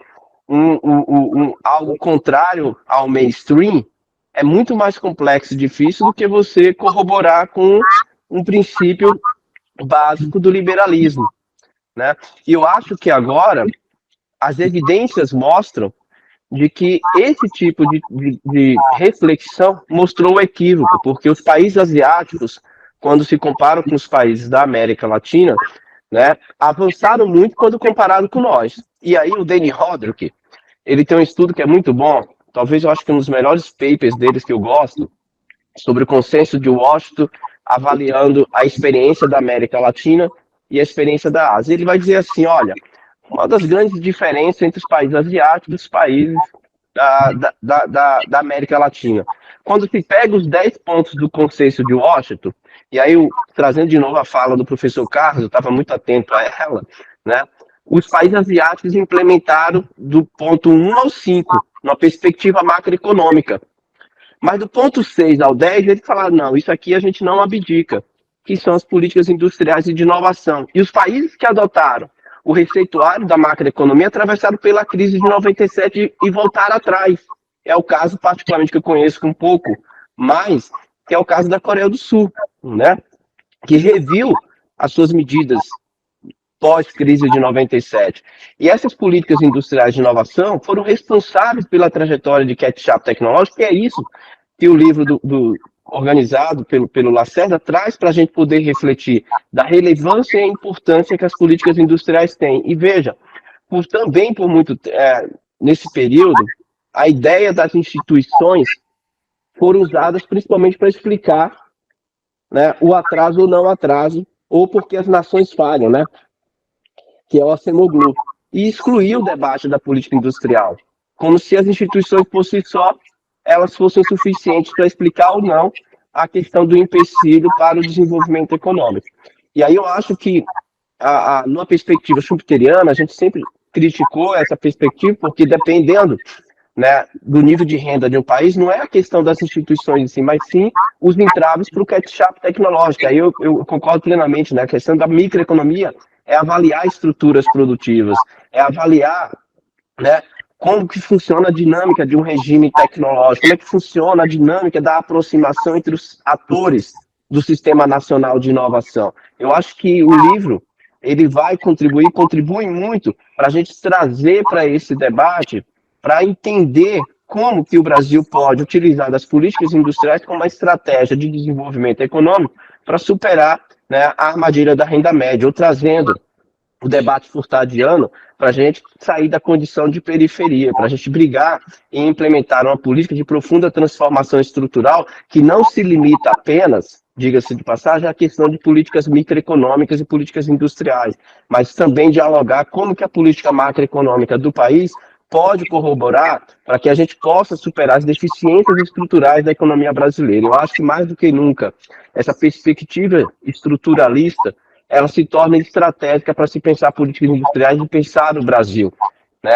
algo contrário ao mainstream é muito mais complexo e difícil do que você corroborar com um princípio básico do liberalismo, né? E eu acho que agora as evidências mostram de que esse tipo de reflexão mostrou o equívoco, porque os países asiáticos, quando se comparam com os países da América Latina, né, avançaram muito quando comparado com nós. E aí o Danny Roderick, ele tem um estudo que é muito bom, talvez eu acho que um dos melhores papers deles que eu gosto, sobre o consenso de Washington, avaliando a experiência da América Latina e a experiência da Ásia. Ele vai dizer assim, olha, uma das grandes diferenças entre os países asiáticos e os países da América Latina. Quando se pega os 10 pontos do consenso de Washington, e aí trazendo de novo a fala do professor Carlos, eu estava muito atento a ela, né? Os países asiáticos implementaram do ponto 1 ao 5, numa perspectiva macroeconômica. Mas do ponto 6 ao 10, eles falaram, não, isso aqui a gente não abdica, que são as políticas industriais e de inovação. E os países que adotaram o receituário da macroeconomia atravessaram pela crise de 97 e voltaram atrás. É o caso, particularmente, que eu conheço um pouco mais, que é o caso da Coreia do Sul, né? Que reviu as suas medidas pós-crise de 97. E essas políticas industriais de inovação foram responsáveis pela trajetória de catch-up tecnológico, e é isso que o livro organizado pelo Lacerda traz para a gente poder refletir da relevância e a importância que as políticas industriais têm. E veja, nesse período, a ideia das instituições foram usadas principalmente para explicar, né, o atraso ou não atraso, ou porque as nações falham, né? Que é o Acemoglu, e excluir o debate da política industrial, como se as instituições por si só elas fossem suficientes para explicar ou não a questão do empecilho para o desenvolvimento econômico. E aí eu acho que, numa perspectiva schumpeteriana, a gente sempre criticou essa perspectiva, porque dependendo, né, do nível de renda de um país, não é a questão das instituições em si, mas sim os entraves para o catch-up tecnológico. Aí eu concordo plenamente, né? A questão da microeconomia é avaliar estruturas produtivas, é avaliar, né, como que funciona a dinâmica de um regime tecnológico, como é que funciona a dinâmica da aproximação entre os atores do Sistema Nacional de Inovação. Eu acho que o livro ele vai contribui muito para a gente trazer para esse debate, para entender como que o Brasil pode utilizar das políticas industriais como uma estratégia de desenvolvimento econômico para superar, né, a armadilha da renda média, ou trazendo o debate furtadiano para a gente sair da condição de periferia, para a gente brigar e implementar uma política de profunda transformação estrutural que não se limita apenas, diga-se de passagem, à questão de políticas microeconômicas e políticas industriais, mas também dialogar como que a política macroeconômica do país pode corroborar para que a gente possa superar as deficiências estruturais da economia brasileira. Eu acho que mais do que nunca, essa perspectiva estruturalista ela se torna estratégica para se pensar políticas industriais e pensar no Brasil. Né?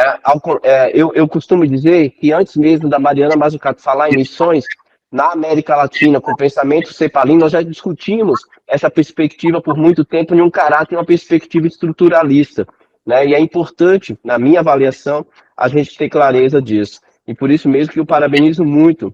Eu costumo dizer que antes mesmo da Mariana Mazzucato falar em missões, na América Latina, com o pensamento cepalino, nós já discutimos essa perspectiva por muito tempo em um caráter, uma perspectiva estruturalista. Né? E é importante, na minha avaliação, a gente ter clareza disso. E por isso mesmo que eu parabenizo muito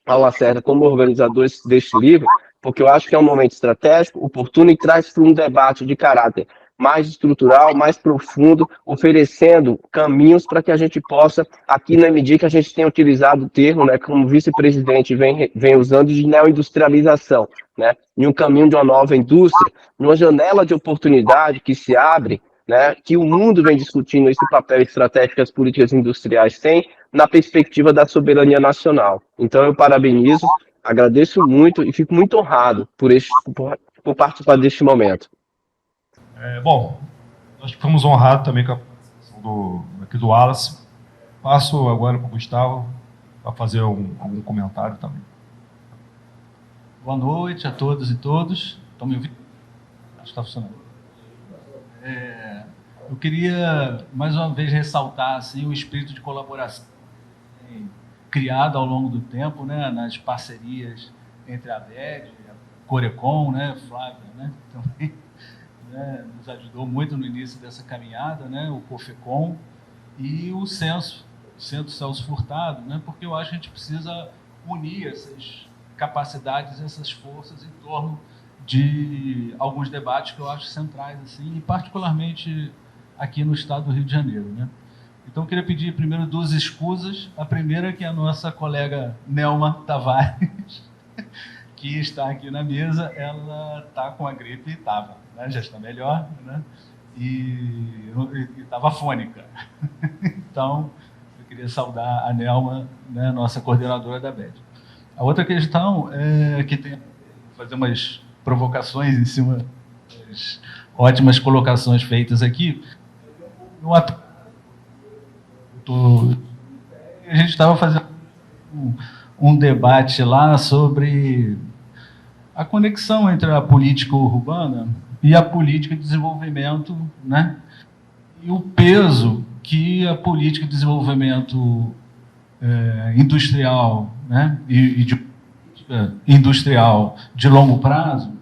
ao Lacerda como organizador deste livro, porque eu acho que é um momento estratégico, oportuno e traz para um debate de caráter mais estrutural, mais profundo, oferecendo caminhos para que a gente possa, aqui na MD, que a gente tem utilizado o termo, né, como o vice-presidente vem usando, de neoindustrialização, né, em um caminho de uma nova indústria, numa janela de oportunidade que se abre, né, que o mundo vem discutindo esse papel estratégico que as políticas industriais têm na perspectiva da soberania nacional. Então, eu parabenizo, agradeço muito e fico muito honrado por participar deste momento. Bom, nós fomos honrados também com a participação aqui do Wallace. Passo agora para o Gustavo para fazer algum comentário também. Boa noite a todas e todos. Estão me ouvindo? Acho que está funcionando. Eu queria, mais uma vez, ressaltar assim, o espírito de colaboração criado ao longo do tempo, né, nas parcerias entre a BED, a Corecon, né, Flávia, né, também, né, nos ajudou muito no início dessa caminhada, né, o COFECOM e o Centro Celso Furtado, né, porque eu acho que a gente precisa unir essas capacidades, essas forças em torno de alguns debates que eu acho centrais, assim, e particularmente aqui no estado do Rio de Janeiro, né. Então, eu queria pedir primeiro duas escusas. A primeira que é a nossa colega Nelma Tavares, que está aqui na mesa, ela está com a gripe, estava, né? Já está melhor, né? E estava afônica. Então, eu queria saudar a Nelma, né, nossa coordenadora da BED. A outra questão é que tem fazer umas provocações em cima das ótimas colocações feitas aqui. A gente estava fazendo um debate lá sobre a conexão entre a política urbana e a política de desenvolvimento, né? E o peso que a política de desenvolvimento industrial, né? e de industrial de longo prazo,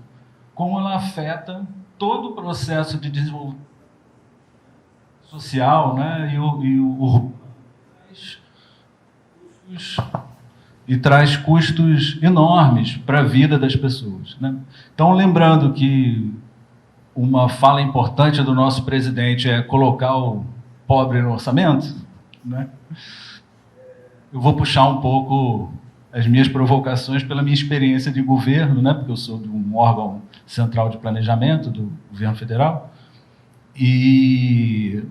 como ela afeta todo o processo de desenvolvimento social, né, e traz custos enormes para a vida das pessoas, né? Então, lembrando que uma fala importante do nosso presidente é colocar o pobre no orçamento, né? Eu vou puxar um pouco as minhas provocações pela minha experiência de governo, né, porque eu sou de um órgão central de planejamento do governo federal, e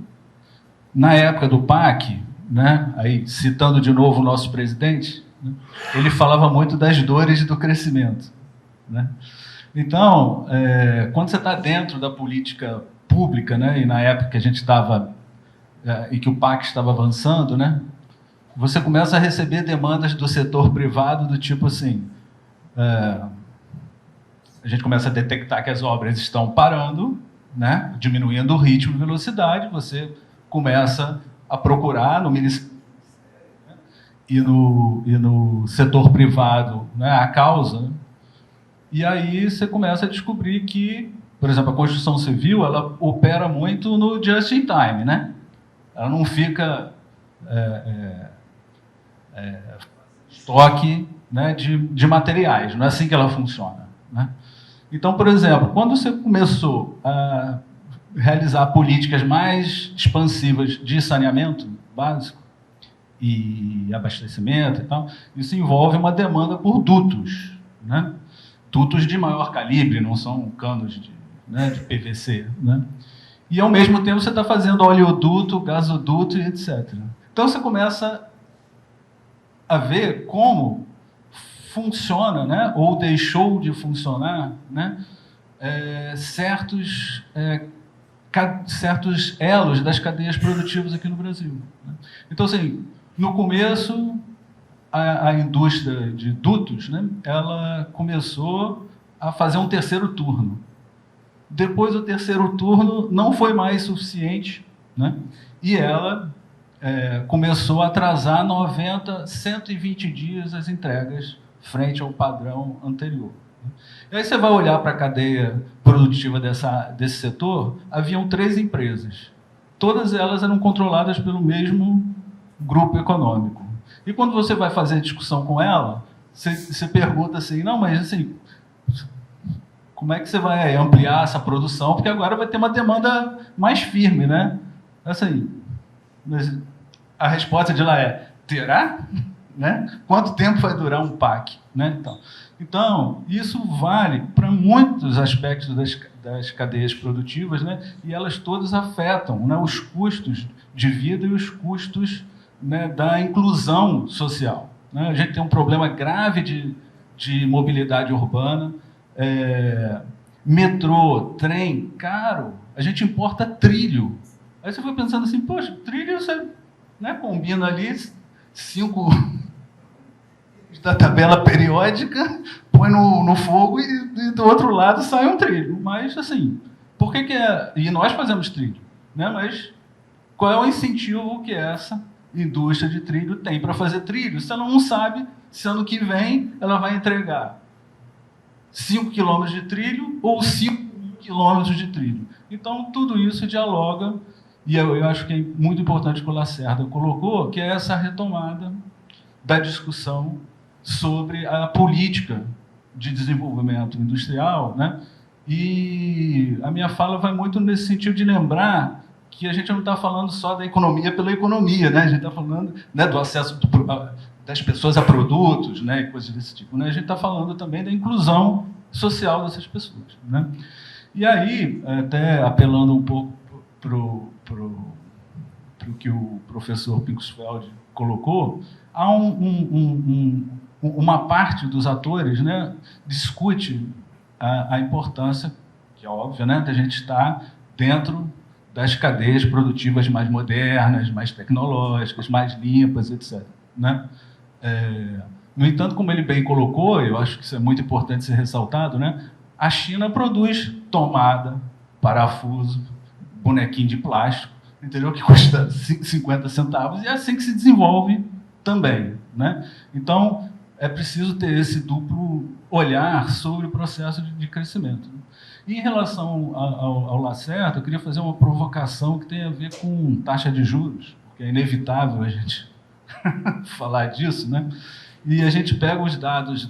na época do PAC, né, aí citando de novo o nosso presidente, né, ele falava muito das dores do crescimento, né? Então, quando você está dentro da política pública, né, e na época que a gente estava, e que o PAC estava avançando, né, você começa a receber demandas do setor privado do tipo assim, a gente começa a detectar que as obras estão parando, né, diminuindo o ritmo e velocidade, você começa a procurar no Ministério e no setor privado, né, a causa, né? E aí você começa a descobrir que por exemplo, a construção civil, ela opera muito no just in time, né? Ela não fica estoque, né, de materiais, não é assim que ela funciona, né? Então, por exemplo, quando você começou a realizar políticas mais expansivas de saneamento básico e abastecimento e tal, isso envolve uma demanda por dutos, né? Dutos de maior calibre, não são canos de PVC, né? E, ao mesmo tempo, você está fazendo oleoduto, gasoduto e etc. Então, você começa a ver como funciona, né, ou deixou de funcionar, né, certos elos das cadeias produtivas aqui no Brasil, né? Então, assim, no começo, a indústria de dutos, né, ela começou a fazer um terceiro turno. Depois, o terceiro turno não foi mais suficiente, né, e ela começou a atrasar 90, 120 dias as entregas frente ao padrão anterior. E aí você vai olhar para a cadeia produtiva desse setor, haviam 3 empresas. Todas elas eram controladas pelo mesmo grupo econômico. E quando você vai fazer discussão com ela, você pergunta assim, não, mas assim, como é que você vai ampliar essa produção? Porque agora vai ter uma demanda mais firme, né? Assim, a resposta de lá é, terá? Né? Quanto tempo vai durar um PAC? Né? Então, isso vale para muitos aspectos das cadeias produtivas, né? E elas todas afetam, né, os custos de vida e os custos, né, da inclusão social, né? A gente tem um problema grave de mobilidade urbana, metrô, trem, caro, a gente importa trilho. Aí você foi pensando assim, poxa, trilho você, né, combina ali 5 da tabela periódica, põe no fogo e do outro lado sai um trilho. Mas, assim, por que é... E nós fazemos trilho, né? Mas qual é o incentivo que essa indústria de trilho tem para fazer trilho? Se ela não sabe se ano que vem ela vai entregar 5 quilômetros de trilho ou 5 quilômetros de trilho. Então, tudo isso dialoga, e eu acho que é muito importante que o Lacerda colocou, que é essa retomada da discussão sobre a política de desenvolvimento industrial, né? E a minha fala vai muito nesse sentido de lembrar que a gente não está falando só da economia pela economia, né? A gente está falando, né, do acesso das pessoas a produtos, né, e coisas desse tipo, né? A gente está falando também da inclusão social dessas pessoas, né? E aí, até apelando um pouco para o que o professor Pinksfeld colocou, há uma parte dos atores, né, discute a importância, que é óbvia, né, da gente estar dentro das cadeias produtivas mais modernas, mais tecnológicas, mais limpas, etc., né? No entanto, como ele bem colocou, eu acho que isso é muito importante ser ressaltado, né, a China produz tomada, parafuso, bonequinho de plástico, entendeu? Que custa 50 centavos, e é assim que se desenvolve também, né? Então, é preciso ter esse duplo olhar sobre o processo de crescimento. E em relação ao Lacerda, eu queria fazer uma provocação que tem a ver com taxa de juros, porque é inevitável a gente falar disso, né? E a gente pega os dados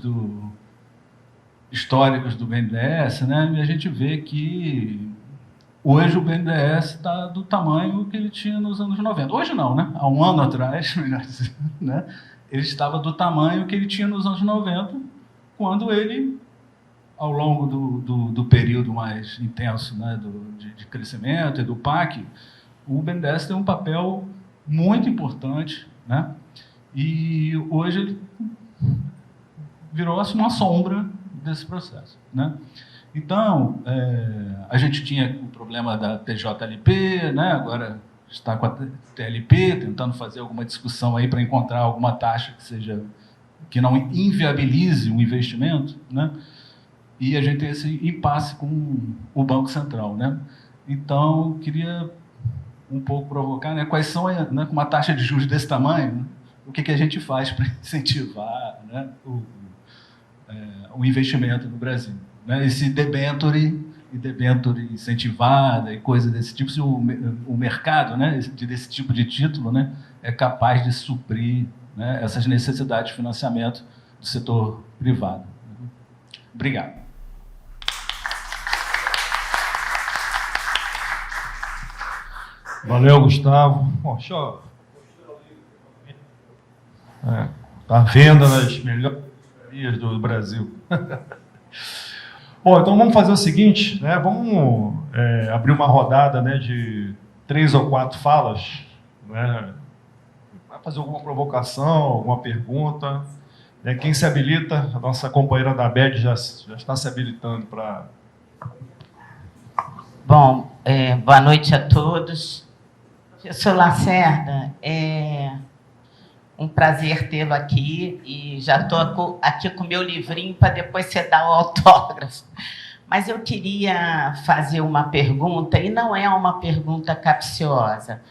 históricos do BNDES, né? E a gente vê que hoje o BNDES está do tamanho que ele tinha nos anos 90. Hoje não, né? Há um ano atrás, melhor dizer, né? Ele estava do tamanho que ele tinha nos anos 90, quando ele, ao longo do período mais intenso, né, de crescimento e do PAC, o BNDES tem um papel muito importante, né? E hoje ele virou-se uma sombra desse processo, né? Então, a gente tinha o problema da TJLP, né? Agora está com a TLP, tentando fazer alguma discussão aí para encontrar alguma taxa que não inviabilize o investimento, né? E a gente tem esse impasse com o Banco Central, né? Então, queria um pouco provocar, né? Quais são, né, com uma taxa de juros desse tamanho, né? O que a gente faz para incentivar, né, o investimento no Brasil, né? Esse debenture e debênture incentivada e coisa desse tipo, se o mercado, né, desse tipo de título, né, é capaz de suprir, né, essas necessidades de financiamento do setor privado. Obrigado. Valeu, Gustavo. Bom, deixa eu... Tá à venda nas melhores livrarias do Brasil. Bom, então vamos fazer o seguinte, né? Vamos abrir uma rodada, né, de 3 ou 4 falas, né? Vai fazer alguma provocação, alguma pergunta. Né? Quem se habilita, a nossa companheira da BED já está se habilitando para... Bom, boa noite a todos. Professor Lacerda, é um prazer tê-lo aqui e já estou aqui com o meu livrinho para depois você dar o autógrafo. Mas eu queria fazer uma pergunta, e não é uma pergunta capciosa,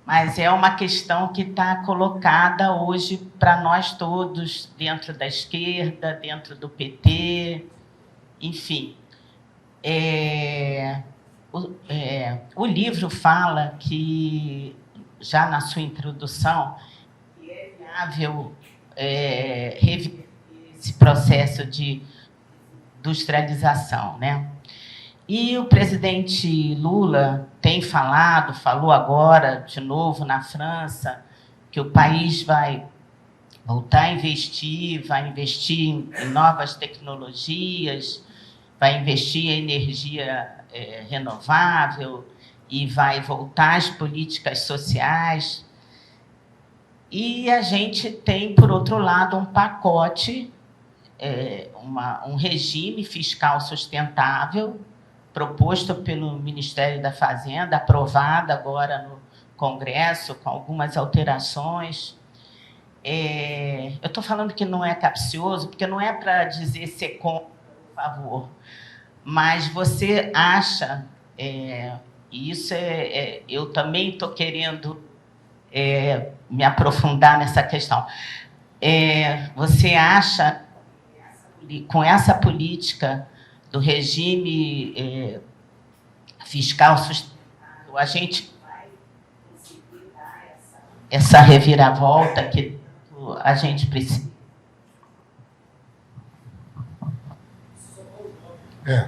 mas é uma questão que está colocada hoje para nós todos, dentro da esquerda, dentro do PT, enfim. O livro fala que, já na sua introdução, que é viável rever esse processo de industrialização, né? E o presidente Lula tem falou agora, de novo, na França, que o país vai voltar a investir, vai investir em novas tecnologias, vai investir em energia renovável e vai voltar às políticas sociais. E a gente tem, por outro lado, um pacote, um regime fiscal sustentável, proposto pelo Ministério da Fazenda, aprovado agora no Congresso, com algumas alterações. Eu estou falando que não é capcioso, porque não é para dizer ser contra, por favor, mas você acha, e isso eu também estou querendo me aprofundar nessa questão, você acha, com essa política do regime fiscal sustentável, a gente vai conseguir dar essa reviravolta que a gente precisa?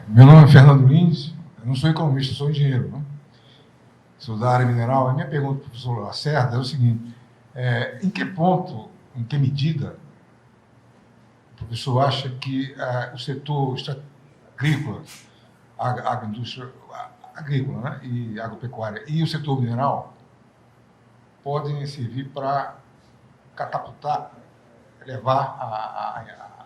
Meu nome é Fernando Lins, eu não sou economista, sou engenheiro, né? Sou da área mineral. A minha pergunta para o professor Lacerda é o seguinte: em que ponto, em que medida, o professor acha que o setor agrícola, agroindústria agrícola, né, e agropecuária e o setor mineral podem servir para catapultar, levar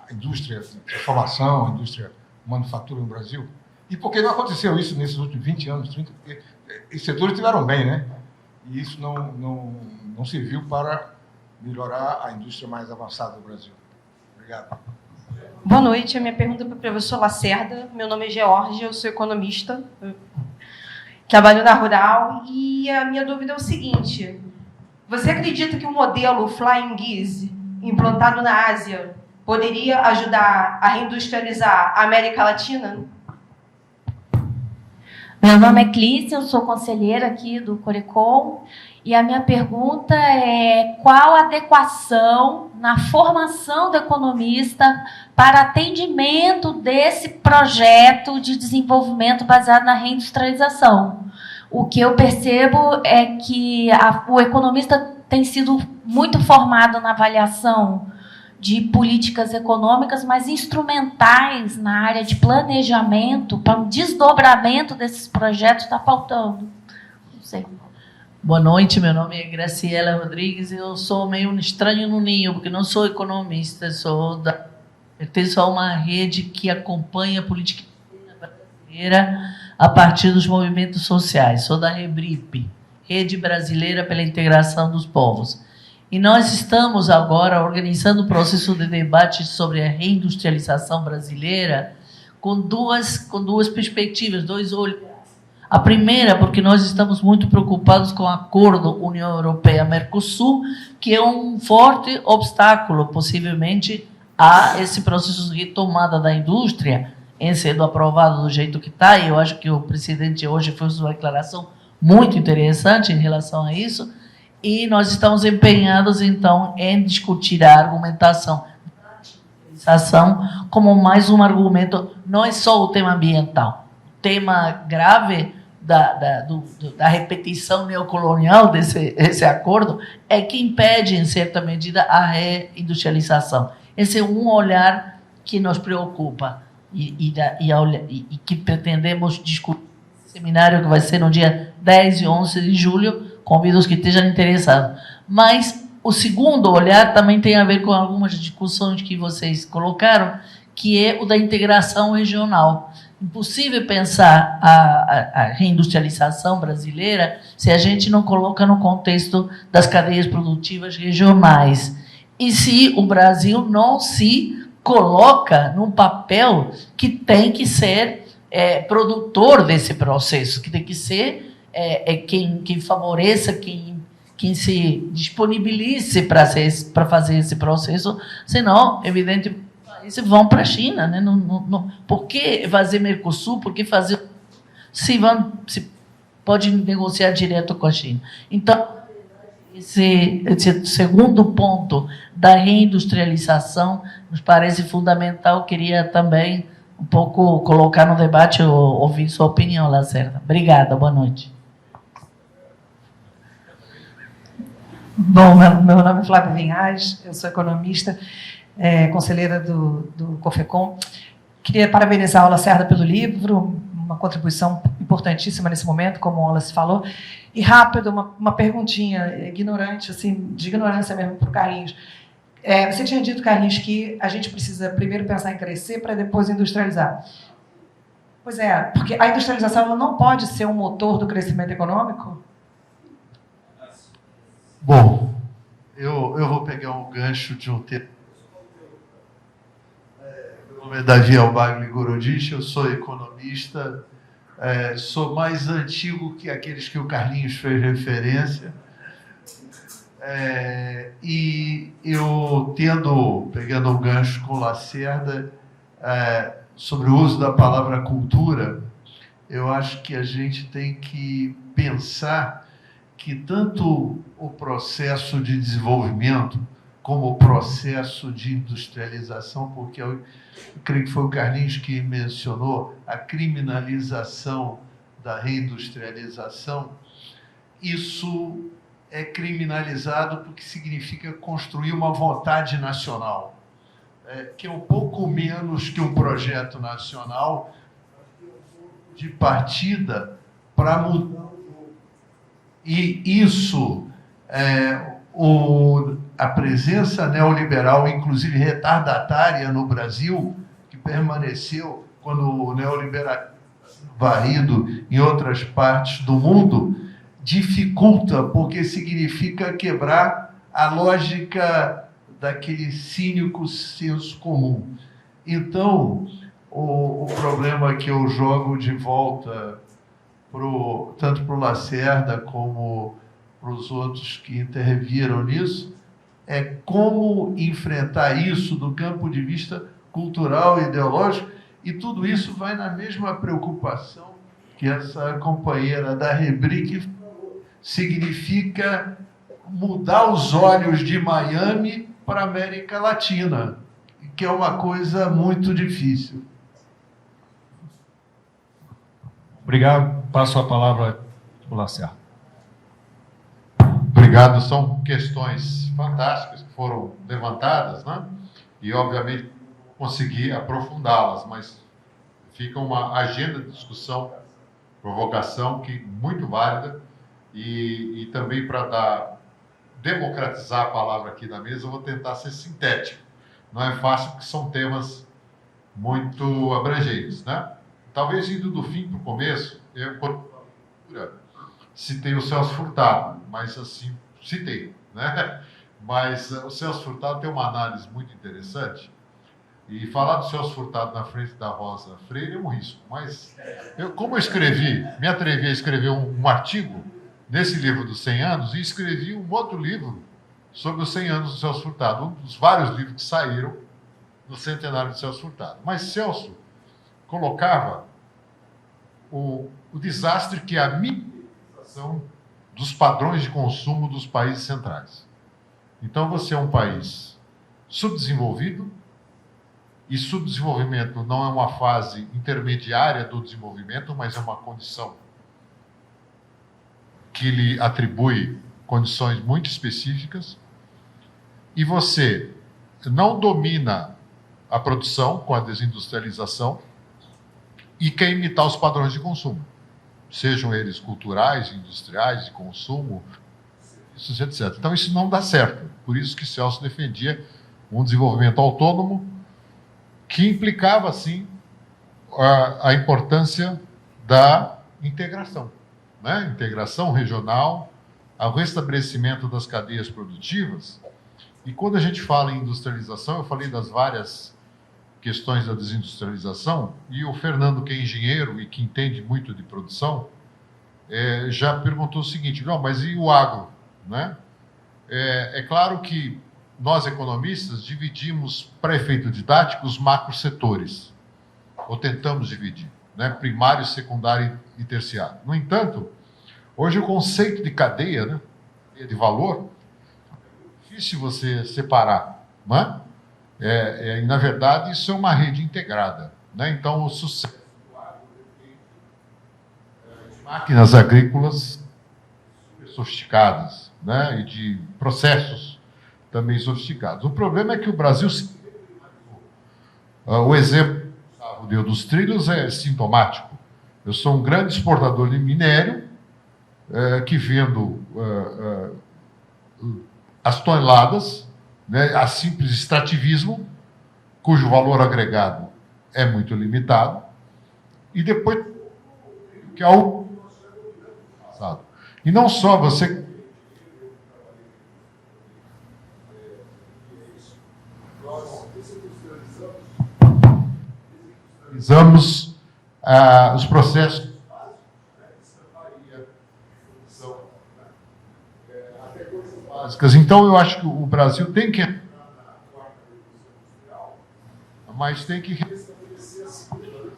a indústria de transformação, a indústria manufatura no Brasil? E por que não aconteceu isso nesses últimos 20 anos, 30? Porque esses setores estiveram bem, né? E isso não serviu para melhorar a indústria mais avançada do Brasil. Obrigado. Boa noite. A minha pergunta é para o professor Lacerda. Meu nome é Georgia, eu sou economista, trabalho na Rural, e a minha dúvida é o seguinte: você acredita que o modelo Flying Geese, implantado na Ásia, poderia ajudar a reindustrializar a América Latina? Meu nome é Clícia, eu sou conselheira aqui do Corecon, e a minha pergunta é: qual a adequação na formação do economista para atendimento desse projeto de desenvolvimento baseado na reindustrialização? O que eu percebo é que o economista tem sido muito formado na avaliação de políticas econômicas, mas instrumentais na área de planejamento, para o desdobramento desses projetos está faltando. Não sei. Boa noite, meu nome é Graciela Rodrigues, eu sou meio um estranho no ninho, porque não sou economista, pertenço a uma rede que acompanha a política brasileira a partir dos movimentos sociais. Sou da REBRIP, Rede Brasileira pela Integração dos Povos. E nós estamos agora organizando o processo de debate sobre a reindustrialização brasileira com duas perspectivas, dois olhos. A primeira, porque nós estamos muito preocupados com o acordo União Europeia-Mercosul, que é um forte obstáculo, possivelmente, a esse processo de retomada da indústria em sendo aprovado do jeito que está, e eu acho que o presidente hoje fez uma declaração muito interessante em relação a isso, e nós estamos empenhados, então, em discutir a argumentação da digitalização como mais um argumento, não é só o tema ambiental. O tema grave da repetição neocolonial desse acordo é que impede, em certa medida, a reindustrialização. Esse é um olhar que nos preocupa e que pretendemos discutir no seminário que vai ser no dia 10 e 11 de julho, convido os que estejam interessados. Mas o segundo olhar também tem a ver com algumas discussões que vocês colocaram, que é o da integração regional. Impossível pensar a reindustrialização brasileira se a gente não coloca no contexto das cadeias produtivas regionais. E se o Brasil não se coloca num papel que tem que ser produtor desse processo, que tem que ser quem favoreça, quem se disponibilize para fazer esse processo, senão, evidentemente, eles vão para a China, né? Por que fazer Mercosul? Por que fazer... Se pode negociar direto com a China. Então, esse segundo ponto da reindustrialização nos parece fundamental. Queria também um pouco colocar no debate, ouvir sua opinião, Lacerda. Obrigada, boa noite. Bom, meu nome é Flávia Vinhais, eu sou economista, conselheira do COFECOM. Queria parabenizar a Lacerda pelo livro, uma contribuição importantíssima nesse momento, como o Wallace falou. E rápido, uma perguntinha ignorante, assim, de ignorância mesmo para o Carlinhos. Você tinha dito, Carlinhos, que a gente precisa primeiro pensar em crescer para depois industrializar. Pois é, porque a industrialização ela não pode ser um motor do crescimento econômico? Bom, eu vou pegar um gancho de um tema. Meu nome é Davi Albagli Gorodich, eu sou economista, sou mais antigo que aqueles que o Carlinhos fez referência. E eu pegando um gancho com Lacerda, sobre o uso da palavra cultura, eu acho que a gente tem que pensar que tanto o processo de desenvolvimento como o processo de industrialização, porque eu creio que foi o Carlinhos que mencionou a criminalização da reindustrialização, isso é criminalizado porque significa construir uma vontade nacional, que é um pouco menos que um projeto nacional de partida para mudar. E isso, a presença neoliberal, inclusive retardatária no Brasil, que permaneceu quando o neoliberalismo varrido em outras partes do mundo, dificulta, porque significa quebrar a lógica daquele cínico senso comum. Então, o problema que eu jogo de volta tanto para o Lacerda como para os outros que interviram nisso, é como enfrentar isso do campo de vista cultural e ideológico, e tudo isso vai na mesma preocupação que essa companheira da Rebrique significa mudar os olhos de Miami para a América Latina, que é uma coisa muito difícil. Obrigado. Passo a palavra para o Lacerda. Obrigado. São questões fantásticas que foram levantadas, né? E, obviamente, consegui aprofundá-las, mas fica uma agenda de discussão, provocação, que muito válida, e também para democratizar a palavra aqui na mesa, eu vou tentar ser sintético. Não é fácil, porque são temas muito abrangentes, né? Talvez indo do fim para o começo, eu citei o Celso Furtado, mas assim, citei, né? Mas o Celso Furtado tem uma análise muito interessante, e falar do Celso Furtado na frente da Rosa Freire é um risco, mas como eu me atrevi a escrever um artigo nesse livro dos 100 anos, e escrevi um outro livro sobre os 100 anos do Celso Furtado, um dos vários livros que saíram no centenário de Celso Furtado. Mas Celso colocava o desastre que é a minimização dos padrões de consumo dos países centrais. Então, você é um país subdesenvolvido, e subdesenvolvimento não é uma fase intermediária do desenvolvimento, mas é uma condição que lhe atribui condições muito específicas, e você não domina a produção com a desindustrialização e quer imitar os padrões de consumo, sejam eles culturais, industriais, de consumo, etc. Então, isso não dá certo. Por isso que Celso defendia um desenvolvimento autônomo que implicava, sim, a importância da integração, né? Integração regional, ao restabelecimento das cadeias produtivas. E quando a gente fala em industrialização, eu falei das várias questões da desindustrialização, e o Fernando, que é engenheiro e que entende muito de produção, já perguntou o seguinte: não, mas e o agro, né? É claro que nós, economistas, dividimos, para efeito didático, os macrosetores, ou tentamos dividir, né? Primário, secundário e terciário. No entanto, hoje o conceito de cadeia, né, de valor, é difícil você separar, né? E, na verdade, isso é uma rede integrada, né? Então, o sucesso do agro depende de máquinas agrícolas sofisticadas, né? E de processos também sofisticados. O problema é que o Brasil se primarizou. O exemplo que o Gustavo deu dos trilhos é sintomático. Eu sou um grande exportador de minério, que vendo as toneladas, né, a simples extrativismo, cujo valor agregado é muito limitado, e depois que é o passado. E não só você realizamos os processos básicas. Então, eu acho que o Brasil tem que entrar na quarta revolução industrial, mas tem que restabelecer a segurança.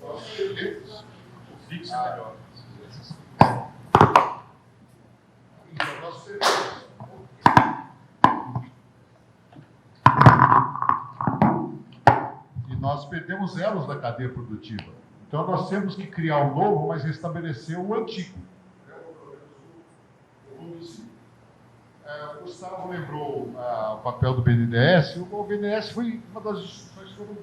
Nós perdemos o fixo melhor. Então, nós perdemos. E nós perdemos elos da cadeia produtiva. Então, nós temos que criar um novo, mas restabelecer o antigo. O Gustavo lembrou o papel do BNDES. O BNDES foi uma das instituições que foram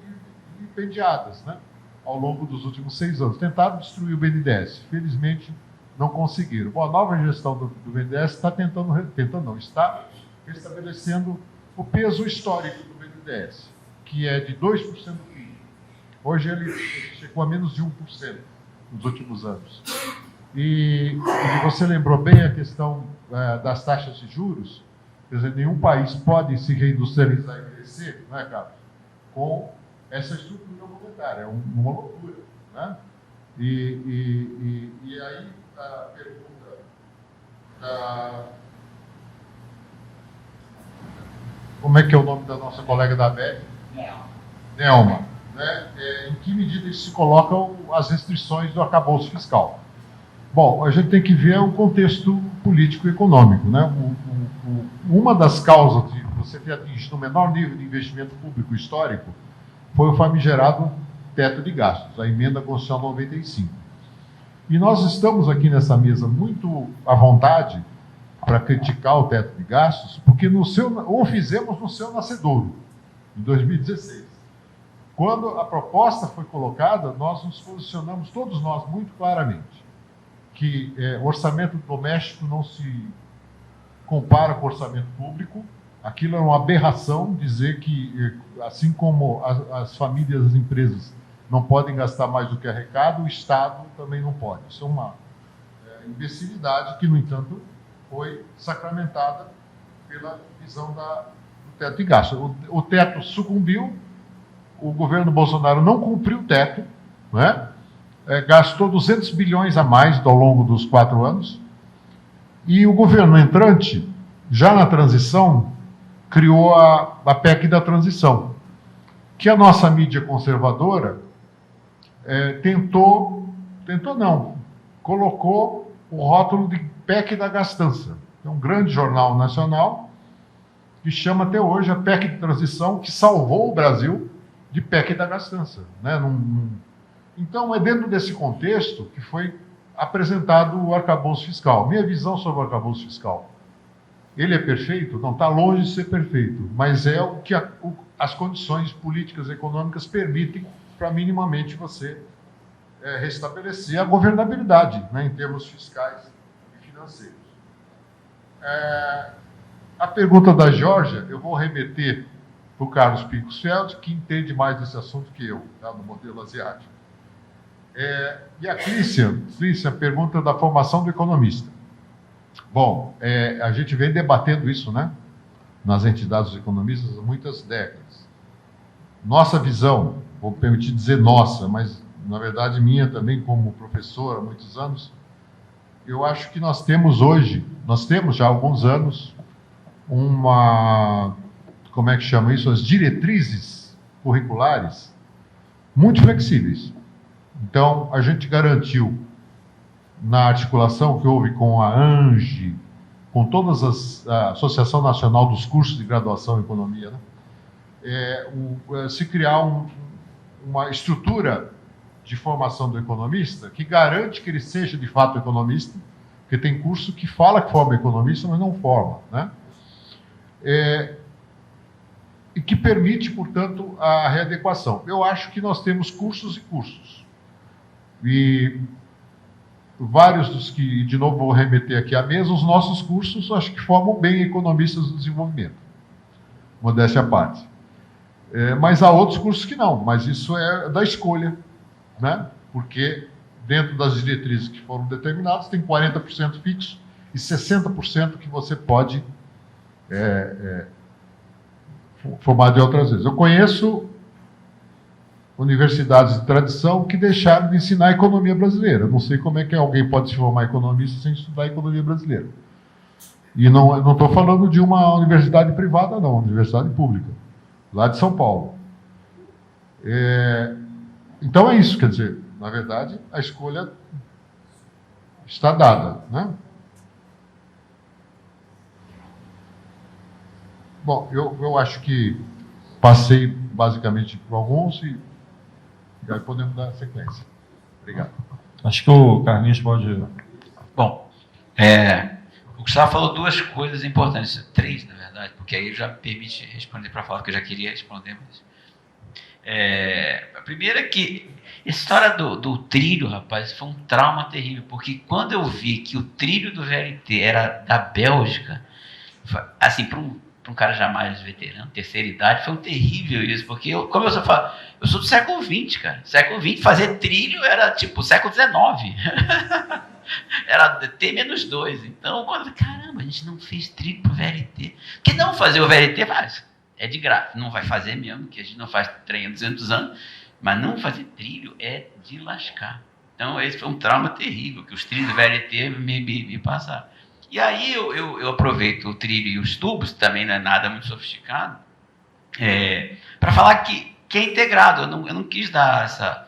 vilipendiadas, né, ao longo dos últimos 6 anos. Tentaram destruir o BNDES. Felizmente, não conseguiram. Bom, a nova gestão do BNDES está está restabelecendo o peso histórico do BNDES, que é de 2% do PIB. Hoje ele chegou a menos de 1% nos últimos anos. E você lembrou bem a questão das taxas de juros. Quer dizer, nenhum país pode se reindustrializar e crescer, não é, Carlos, com essa estrutura monetária. É uma loucura, né? E aí a pergunta como é que é o nome da nossa colega da ABED? Nelma. Né? Em que medida isso se colocam as restrições do arcabouço fiscal? Bom, a gente tem que ver o contexto político e econômico, né? Uma das causas de você ter atingido o menor nível de investimento público histórico foi o famigerado teto de gastos, a emenda constitucional 95. E nós estamos aqui nessa mesa muito à vontade para criticar o teto de gastos, porque o fizemos no seu nascedouro, em 2016. Quando a proposta foi colocada, nós nos posicionamos, todos nós, muito claramente, que o orçamento doméstico não se compara com o orçamento público. Aquilo é uma aberração dizer que, assim como as famílias e as empresas não podem gastar mais do que arrecada, o Estado também não pode. Isso é uma imbecilidade que, no entanto, foi sacramentada pela visão do teto de gasto. O teto sucumbiu, o governo Bolsonaro não cumpriu o teto, né? Gastou 200 bilhões a mais ao longo dos 4 anos, e o governo entrante, já na transição, criou a PEC da transição, que a nossa mídia conservadora colocou o rótulo de PEC da gastança. É um grande jornal nacional que chama até hoje a PEC de transição, que salvou o Brasil de PEC da gastança, né? Então, é dentro desse contexto que foi apresentado o arcabouço fiscal. Minha visão sobre o arcabouço fiscal. Ele é perfeito? Não, está longe de ser perfeito, mas é o que as condições políticas e econômicas permitem para minimamente você restabelecer a governabilidade, né, em termos fiscais e financeiros. A pergunta da Georgia, eu vou remeter para o Carlos Picosfeld, que entende mais desse assunto que eu, tá, no modelo asiático. E a Clícia pergunta da formação do economista. Bom, a gente vem debatendo isso, né, nas entidades dos economistas há muitas décadas. Nossa visão, vou permitir dizer nossa, mas na verdade minha também como professor há muitos anos, eu acho que nós temos já há alguns anos, como é que chama isso? As diretrizes curriculares muito flexíveis. Então, a gente garantiu, na articulação que houve com a ANGE, com todas a Associação Nacional dos Cursos de Graduação em Economia, né, se criar uma estrutura de formação do economista que garante que ele seja de fato economista, porque tem curso que fala que forma economista, mas não forma, né? E que permite, portanto, a readequação. Eu acho que nós temos cursos e cursos. E vários dos que, de novo, vou remeter aqui à mesa, os nossos cursos, acho que formam bem economistas do desenvolvimento. Modéstia à parte. Mas há outros cursos que não, mas isso é da escolha, né? Porque dentro das diretrizes que foram determinadas, tem 40% fixo e 60% que você pode formar de outras vezes. Eu conheço universidades de tradição que deixaram de ensinar a economia brasileira. Eu não sei como é que alguém pode se formar economista sem estudar a economia brasileira. E não estou falando de uma universidade privada, não, uma universidade pública, lá de São Paulo. Então é isso, quer dizer, na verdade, a escolha está dada, né? Bom, eu acho que passei basicamente por alguns e aí podemos dar sequência. Obrigado. Acho que o Carlinhos pode... Bom, o Gustavo falou duas coisas importantes, três, na verdade, porque aí já permite responder para falar, que eu já queria responder, mas... a primeira é que essa história do trilho, rapaz, foi um trauma terrível, porque quando eu vi que o trilho do VLT era da Bélgica, assim, para um cara já mais veterano, terceira idade, foi um terrível isso, porque como eu falo, eu sou do século XX, cara. Século XX, fazer trilho era tipo século XIX. Era T-2. Então, caramba, a gente não fez trilho pro VLT. Que não fazer o VLT faz. É de graça, não vai fazer mesmo, que a gente não faz trem há 200 anos, mas não fazer trilho é de lascar. Então, esse foi um trauma terrível, que os trilhos do VLT me passaram. E aí eu aproveito o trilho e os tubos, também não é nada muito sofisticado, para falar que é integrado. Eu não quis dar essa...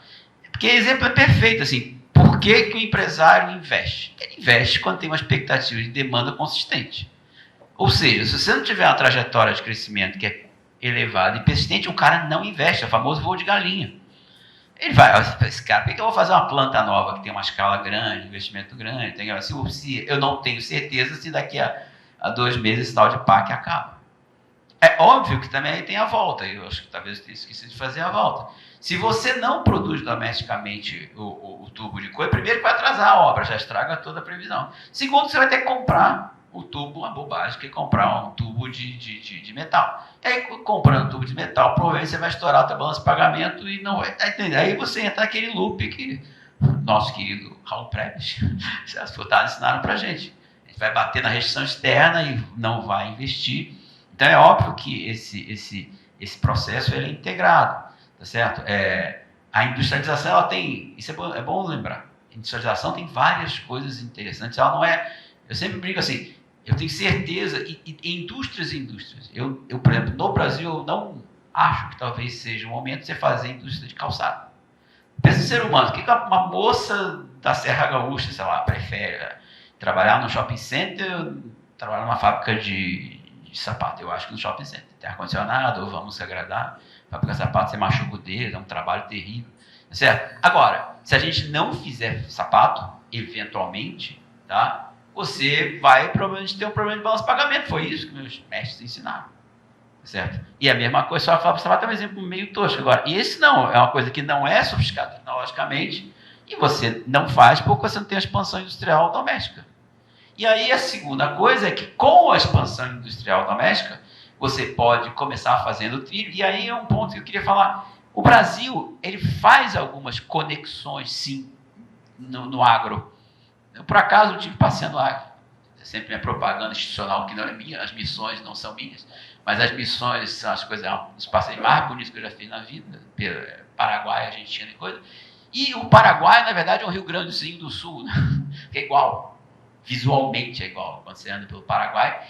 Porque o exemplo é perfeito, assim, por que o empresário investe? Ele investe quando tem uma expectativa de demanda consistente. Ou seja, se você não tiver uma trajetória de crescimento que é elevada e persistente, o cara não investe, é o famoso voo de galinha. Ele vai, esse cara, por que eu vou fazer uma planta nova que tem uma escala grande, investimento grande? Se eu não tenho certeza se daqui a 2 meses esse tal de PAC acaba. É óbvio que também tem a volta, eu acho que talvez eu tenha esquecido de fazer a volta. Se você não produz domesticamente o tubo de coisa, primeiro que vai atrasar a obra, já estraga toda a previsão. Segundo, você vai ter que comprar o tubo, uma bobagem, que é comprar um tubo de metal. E aí, comprando um tubo de metal, provavelmente você vai estourar a tua balança de pagamento e não vai... Aí você entra naquele loop que nosso querido Raul Preves, Celso Furtado ensinaram pra gente. A gente vai bater na restrição externa e não vai investir. Então, é óbvio que esse processo ele é integrado, tá certo? A industrialização, ela tem... Isso é bom lembrar. A industrialização tem várias coisas interessantes. Ela não é... Eu sempre brinco assim... Eu tenho certeza, e indústrias. Eu, por exemplo, no Brasil, eu não acho que talvez seja o momento de você fazer indústria de calçado. Pensa no ser humano. O que uma moça da Serra Gaúcha, sei lá, prefere? Trabalhar no shopping center ou trabalhar numa fábrica de sapato? Eu acho que no shopping center. Tem ar-condicionado, vamos se agradar. Fábrica de sapato, você machuca o dedo, é um trabalho terrível. Certo? Agora, se a gente não fizer sapato, eventualmente, tá? Você vai provavelmente ter um problema de balanço de pagamento. Foi isso que meus mestres ensinaram. Certo? E a mesma coisa, só a fábrica de sapato é um exemplo meio tosco. Agora, esse não, é uma coisa que não é sofisticada tecnologicamente e você não faz porque você não tem a expansão industrial doméstica. E aí a segunda coisa é que com a expansão industrial doméstica, você pode começar fazendo trilho, e aí é um ponto que eu queria falar. O Brasil, ele faz algumas conexões, sim, no agro. Eu, por acaso, eu estive passeando agro. É sempre minha propaganda institucional, que não é minha, as missões não são minhas, mas as missões são as coisas, os passeios mais bonitos que eu já fiz na vida, Paraguai, Argentina e coisa. E o Paraguai, na verdade, é um Rio Grandezinho do Sul, né? Que é igual, visualmente é igual, quando você anda pelo Paraguai.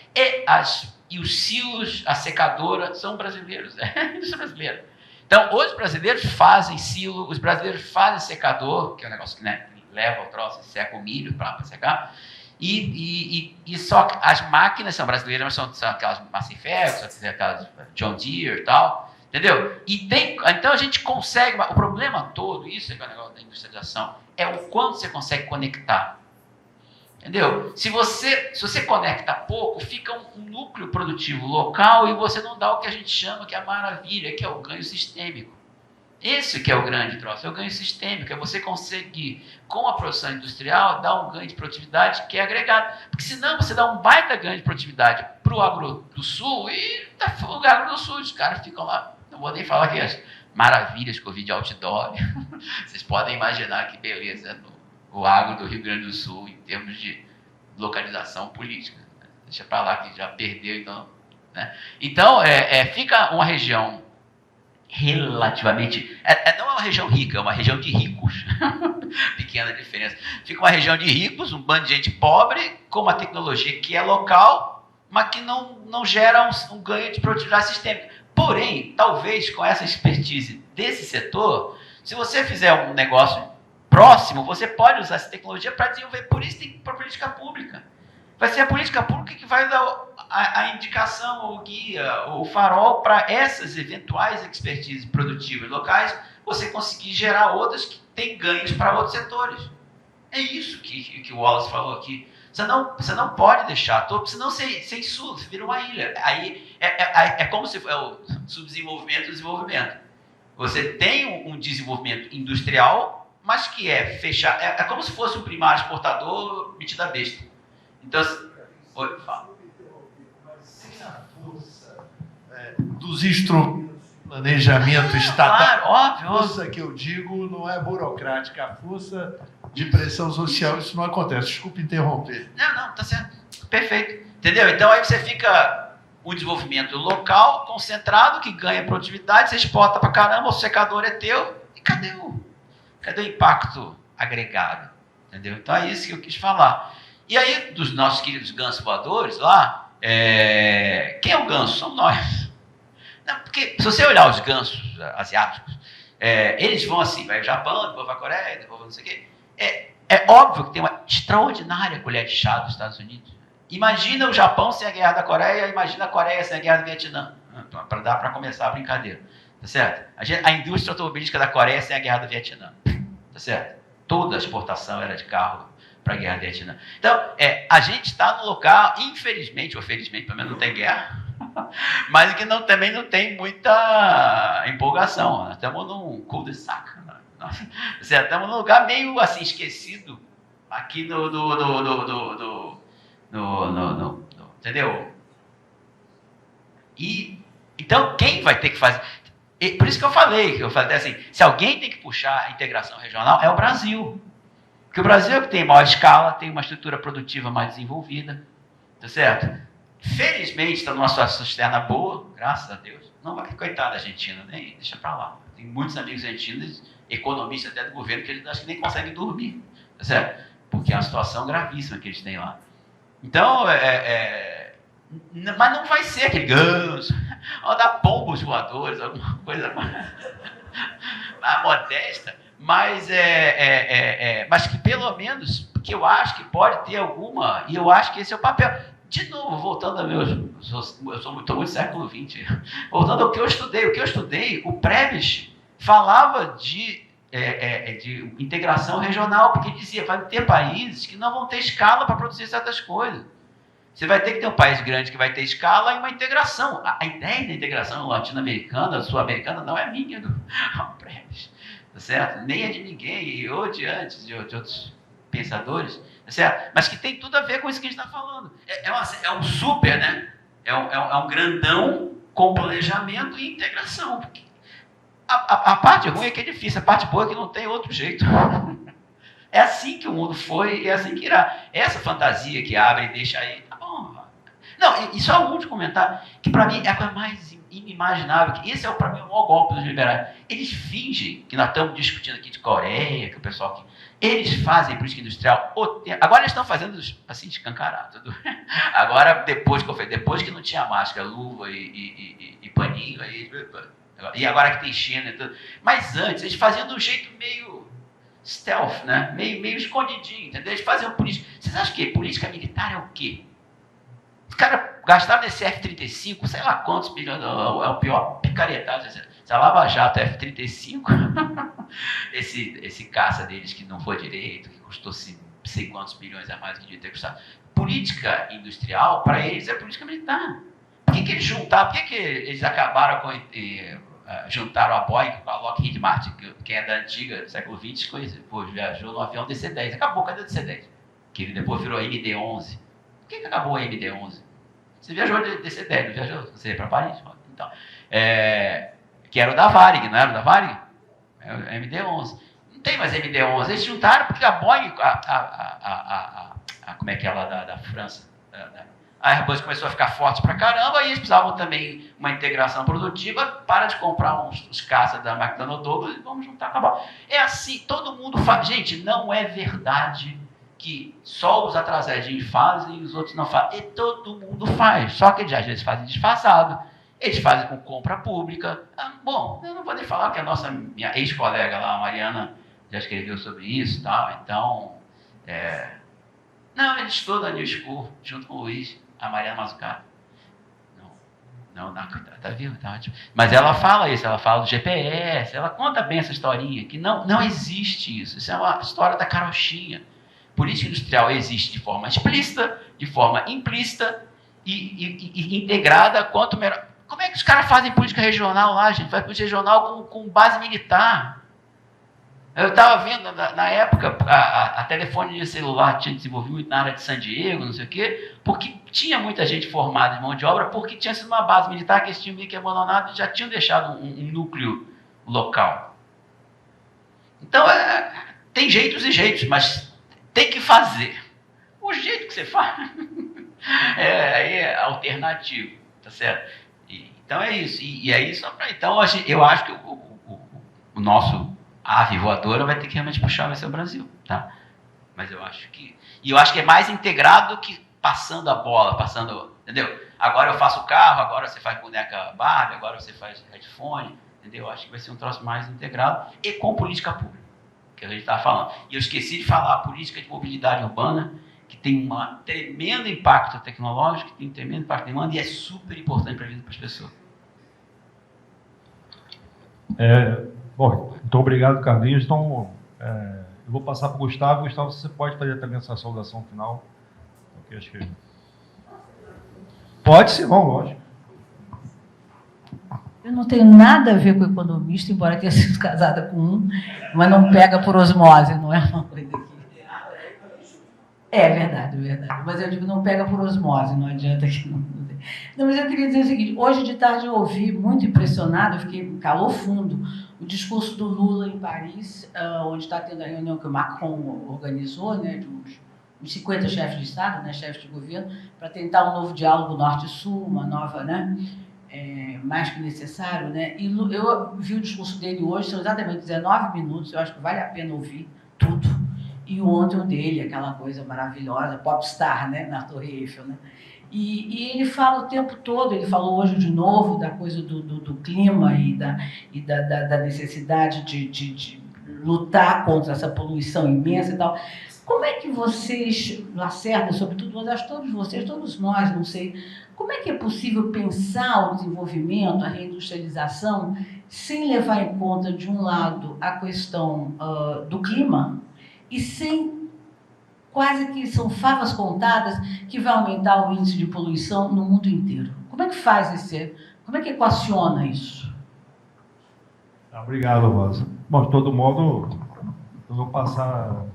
E os silos, a secadora, são brasileiros, isso é brasileiro. Então, os brasileiros fazem silo, os brasileiros fazem secador, que é um negócio que, né, leva o troço e seca o milho para secar, e só as máquinas são brasileiras, mas são aquelas Massey Ferguson, aquelas John Deere e tal, entendeu? Então a gente consegue, o problema todo, isso é que é o negócio da industrialização, é o quanto você consegue conectar. Entendeu? Se você conecta pouco, fica um núcleo produtivo local e você não dá o que a gente chama que é a maravilha, que é o ganho sistêmico. Esse que é o grande troço, é o ganho sistêmico, é você conseguir, com a produção industrial, dar um ganho de produtividade que é agregado. Porque senão você dá um baita ganho de produtividade para o agro do sul e o agro do sul, os caras ficam lá, não vou nem falar que as maravilhas que eu vi de outdoor, vocês podem imaginar que beleza o agro do Rio Grande do Sul em termos de localização política. Deixa para lá que já perdeu, então. Né? Então, fica uma região relativamente... não é uma região rica, é uma região de ricos. Pequena diferença. Fica uma região de ricos, um bando de gente pobre, com uma tecnologia que é local, mas que não gera um ganho de produtividade sistêmica. Porém, talvez com essa expertise desse setor, se você fizer um negócio próximo, você pode usar essa tecnologia para desenvolver. Por isso tem política pública. Vai ser a política pública que vai dar a indicação, o guia, o farol para essas eventuais expertises produtivas locais, você conseguir gerar outras que têm ganhos para outros setores. É isso que o Wallace falou aqui. Você não pode deixar, senão você sul, vira uma ilha. Aí é como se fosse o subdesenvolvimento e o desenvolvimento. Você tem um desenvolvimento industrial, mas que é fechar, é como se fosse um primário exportador metido a besta. Então, fala. Sem a força dos instrumentos de planejamento estatal, claro, óbvio. A força que eu digo não é burocrática, a força de pressão social, isso não acontece. Desculpe interromper. Não, tá certo. Perfeito. Entendeu? Então aí você fica um desenvolvimento local, concentrado, que ganha produtividade, você exporta pra caramba, o secador é teu, e cadê o impacto agregado? Entendeu? Então é isso que eu quis falar. E aí, dos nossos queridos gansos voadores lá, quem é o ganso? Somos nós. Não, porque se você olhar os gansos asiáticos, eles vão assim, vai ao Japão, depois vai à Coreia, depois vai não sei o quê. É óbvio que tem uma extraordinária colher de chá dos Estados Unidos. Imagina o Japão sem a guerra da Coreia, imagina a Coreia sem a guerra do Vietnã. Para dar para começar a brincadeira. Tá certo? A indústria automobilística da Coreia sem a guerra do Vietnã. Tá certo? Toda a exportação era de carro para a guerra do Vietnã. Então, a gente está num local, infelizmente ou felizmente, pelo menos não tem guerra, mas que também não tem muita empolgação. Nós estamos num cul-de-sac. Estamos num lugar meio assim esquecido aqui entendeu? E então quem vai ter que fazer? Por isso que eu falei assim, se alguém tem que puxar a integração regional é o Brasil, porque o Brasil é que tem maior escala, tem uma estrutura produtiva mais desenvolvida, tá certo? Felizmente está numa situação externa boa, graças a Deus. Não vai, coitada da Argentina, nem deixa para lá. Tem muitos amigos argentinos, economistas até do governo, que eles acho que nem conseguem dormir, tá certo? Porque é uma situação gravíssima que eles têm lá. Então, mas não vai ser aquele ganso, ou dar pombos voadores, alguma coisa mais modesta, mas mas que pelo menos, porque eu acho que pode ter alguma, e eu acho que esse é o papel. De novo, voltando a meus... Estou muito século XX. Voltando ao que eu estudei, o Prebisch falava de integração regional, porque dizia, vai ter países que não vão ter escala para produzir certas coisas. Você vai ter que ter um país grande que vai ter escala e uma integração. A ideia da integração latino-americana, sul-americana, não é minha, do Prebisch, tá certo? Nem é de ninguém, ou de antes, de outros pensadores, tá certo? Mas que tem tudo a ver com isso que a gente está falando. É um super, né? É um grandão com planejamento e integração. Porque a parte ruim é que é difícil, a parte boa é que não tem outro jeito. É assim que o mundo foi e é assim que irá. Essa fantasia que abre e deixa aí, tá bom. Não, e só um último comentário, que para mim é a coisa mais inimaginável, que esse é para mim o maior golpe dos liberais. Eles fingem que nós estamos discutindo aqui de Coreia, que o pessoal aqui, eles fazem política industrial. Agora eles estão fazendo assim, escancarado. Agora, depois que não tinha máscara, luva e paninho, e agora que tem China e tudo. Mas antes, eles faziam de um jeito meio stealth, né? meio escondidinho, entendeu? Eles faziam política. Vocês acham que política militar é o quê? Os caras gastaram nesse F-35, sei lá quantos bilhões, é o pior picaretagem. Se a Lava Jato F-35, esse caça deles que não foi direito, que custou sei quantos bilhões a mais que devia ter custado. Política industrial, para eles, é política militar. Por que eles juntaram? Por que eles acabaram com... juntaram a Boeing com a Lockheed Martin, que é da antiga, século XX, viajou no avião DC-10. Acabou, cadê o DC-10? Que depois virou MD-11. Por que acabou a MD-11? Você viajou de DC-10, não viajou? Você ia para Paris? Então, que era o da Varig, não era o da Varig? É o MD-11. Não tem mais MD-11. Eles juntaram porque a Boeing, como é que é lá da França? A Airbus começou a ficar forte pra caramba e eles precisavam também uma integração produtiva. Para de comprar os caças da McDonnell Douglas e vamos juntar, acabar. É assim, todo mundo faz. Gente, não é verdade que só os atrasadinhos fazem e os outros não fazem. E todo mundo faz. Só que eles às vezes fazem disfarçado. Eles fazem com compra pública. Bom, eu não vou nem falar que minha ex-colega lá, a Mariana, já escreveu sobre isso e tal. Então, não, ele estudou na New School, junto com o Luiz, a Mariana Mazzucato. Não, tá vivo, tá ótimo. Mas ela fala isso, ela fala do GPS, ela conta bem essa historinha, que não existe isso. Isso é uma história da carochinha. Política industrial existe de forma explícita, de forma implícita e integrada, quanto melhor. Como é que os caras fazem política regional lá, gente? Faz política regional com base militar. Eu estava vendo, na época, a telefonia celular tinha desenvolvido muito na área de San Diego, não sei o quê, porque tinha muita gente formada em mão de obra, porque tinha sido uma base militar que eles tinham meio que abandonado e já tinham deixado um núcleo local. Então, tem jeitos e jeitos, mas tem que fazer. O jeito que você faz aí é alternativo, tá certo? Então é isso. E aí, então, eu acho que o nosso ave voadora vai ter que realmente puxar, vai ser o Brasil, tá? Mas eu acho que... E eu acho que é mais integrado que passando a bola, entendeu? Agora eu faço carro, agora você faz boneca Barbie, agora você faz headphone, entendeu? Eu acho que vai ser um troço mais integrado e com política pública, que a gente estava falando. E eu esqueci de falar a política de mobilidade urbana, que tem um tremendo impacto tecnológico, que tem um tremendo impacto de demanda e é super importante para a vida das pessoas. Bom, muito obrigado, Carlinhos. Então, eu vou passar para o Gustavo. Gustavo, você pode fazer também essa saudação final? Okay, acho que... Pode ser, bom, lógico. Eu não tenho nada a ver com economista, embora tenha sido casada com um, mas não pega por osmose, não é uma coisa que... É verdade. Mas eu digo, não pega por osmose, não adianta que não... Não, mas eu queria dizer o seguinte, hoje de tarde eu ouvi, muito impressionado, eu fiquei calor fundo, o discurso do Lula em Paris, onde está tendo a reunião que o Macron organizou, né, de uns 50 chefes de Estado, né, chefes de governo, para tentar um novo diálogo norte-sul, uma nova, né, mais que necessário, né, e eu vi o discurso dele hoje, são exatamente 19 minutos, eu acho que vale a pena ouvir tudo, e ontem o dele, aquela coisa maravilhosa, popstar, né, na Torre Eiffel, né. E ele fala o tempo todo, ele falou hoje de novo da coisa do clima e da necessidade de lutar contra essa poluição imensa e tal. Como é que vocês, Lacerda, sobretudo, mas acho que todos vocês, todos nós, não sei, como é que é possível pensar o desenvolvimento, a reindustrialização, sem levar em conta, de um lado, a questão do clima e sem, quase que são favas contadas, que vai aumentar o índice de poluição no mundo inteiro? Como é que faz como é que equaciona isso? Obrigado, Rosa. Bom, de todo modo, eu vou passar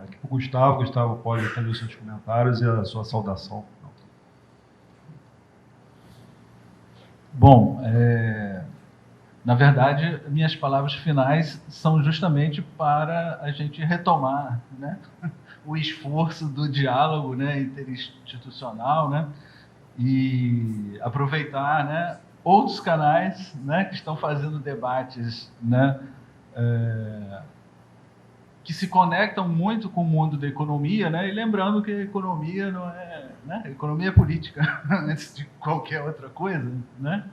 aqui para o Gustavo. Gustavo pode fazer os seus comentários e a sua saudação. Bom, na verdade, minhas palavras finais são justamente para a gente retomar, né, o esforço do diálogo, né, interinstitucional, né, e aproveitar, né, outros canais, né, que estão fazendo debates, né, que se conectam muito com o mundo da economia, né, e lembrando que a economia não é, né, economia é política antes de qualquer outra coisa, né,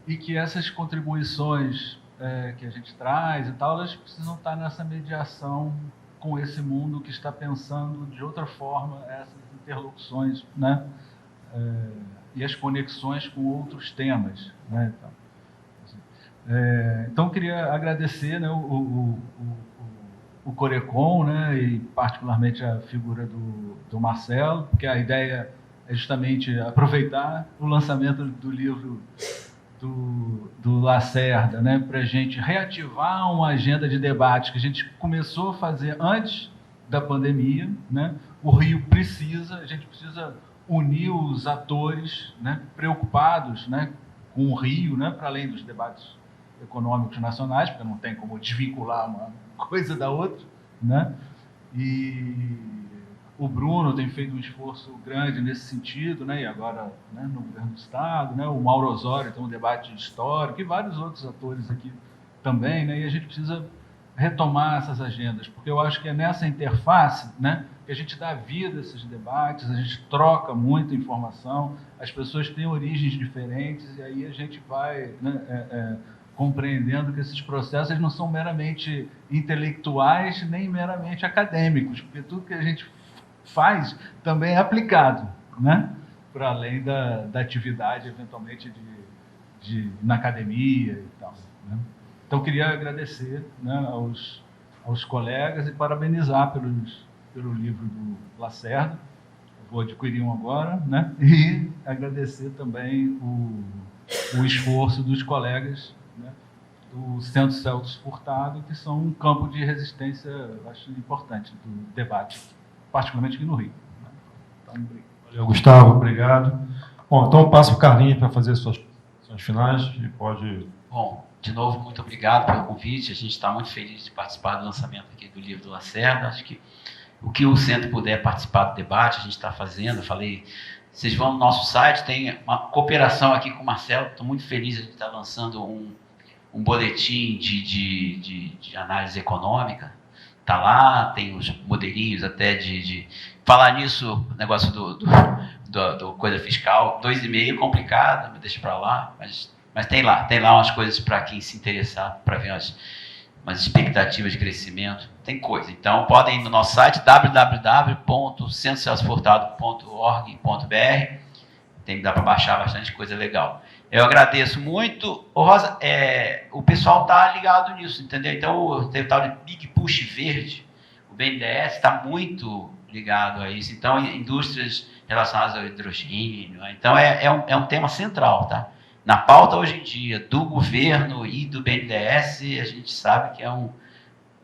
e que essas contribuições que a gente traz e tal, elas precisam estar nessa mediação com esse mundo que está pensando de outra forma essas interlocuções, né, e as conexões com outros temas, né, então eu queria agradecer, né, o Corecon, né, e particularmente a figura do Marcelo, porque a ideia é justamente aproveitar o lançamento do livro do Lacerda, né, para a gente reativar uma agenda de debate que a gente começou a fazer antes da pandemia, né. O Rio a gente precisa unir os atores, né, preocupados, né, com o Rio, né, para além dos debates econômicos nacionais, porque não tem como desvincular uma coisa da outra, né? E o Bruno tem feito um esforço grande nesse sentido, né? E agora, né, no governo do Estado, né? O Mauro Osório tem um debate histórico e vários outros atores aqui também, né? E a gente precisa retomar essas agendas, porque eu acho que é nessa interface, né, que a gente dá vida a esses debates, a gente troca muita informação, as pessoas têm origens diferentes e aí a gente vai, né, compreendendo que esses processos não são meramente intelectuais nem meramente acadêmicos, porque tudo que a gente faz também é aplicado, né, para além da atividade, eventualmente, na academia e tal, né? Então, queria agradecer, né, aos colegas e parabenizar pelo livro do Lacerda. Eu vou adquirir um agora, né? E agradecer também o esforço dos colegas, né, do Centro Celso Furtado, que são um campo de resistência, eu acho, importante do debate, particularmente aqui no Rio, né? Então, Valeu, Gustavo, obrigado. Bom, então eu passo para o Carlinhos para fazer as suas finais e pode... Bom, de novo, muito obrigado pelo convite. A gente está muito feliz de participar do lançamento aqui do livro do Lacerda. Acho que o que o centro puder participar do debate, a gente está fazendo. Eu falei, vocês vão no nosso site, tem uma cooperação aqui com o Marcelo. Estou muito feliz de estar lançando um boletim de análise econômica. Está lá, tem os modelinhos até de... Falar nisso, o negócio do coisa fiscal, 2,5 complicado, me deixa para lá, mas tem lá umas coisas para quem se interessar, para ver umas expectativas de crescimento, tem coisa. Então, podem ir no nosso site, www.centrocelsofortado.org.br, dá para baixar bastante coisa legal. Eu agradeço muito. Ô, Rosa, o pessoal está ligado nisso, entendeu? Então, tem o tal de Big Push Verde, o BNDES está muito ligado a isso. Então, indústrias relacionadas ao hidrogênio, então é um tema central, tá? Na pauta hoje em dia do governo e do BNDES, a gente sabe que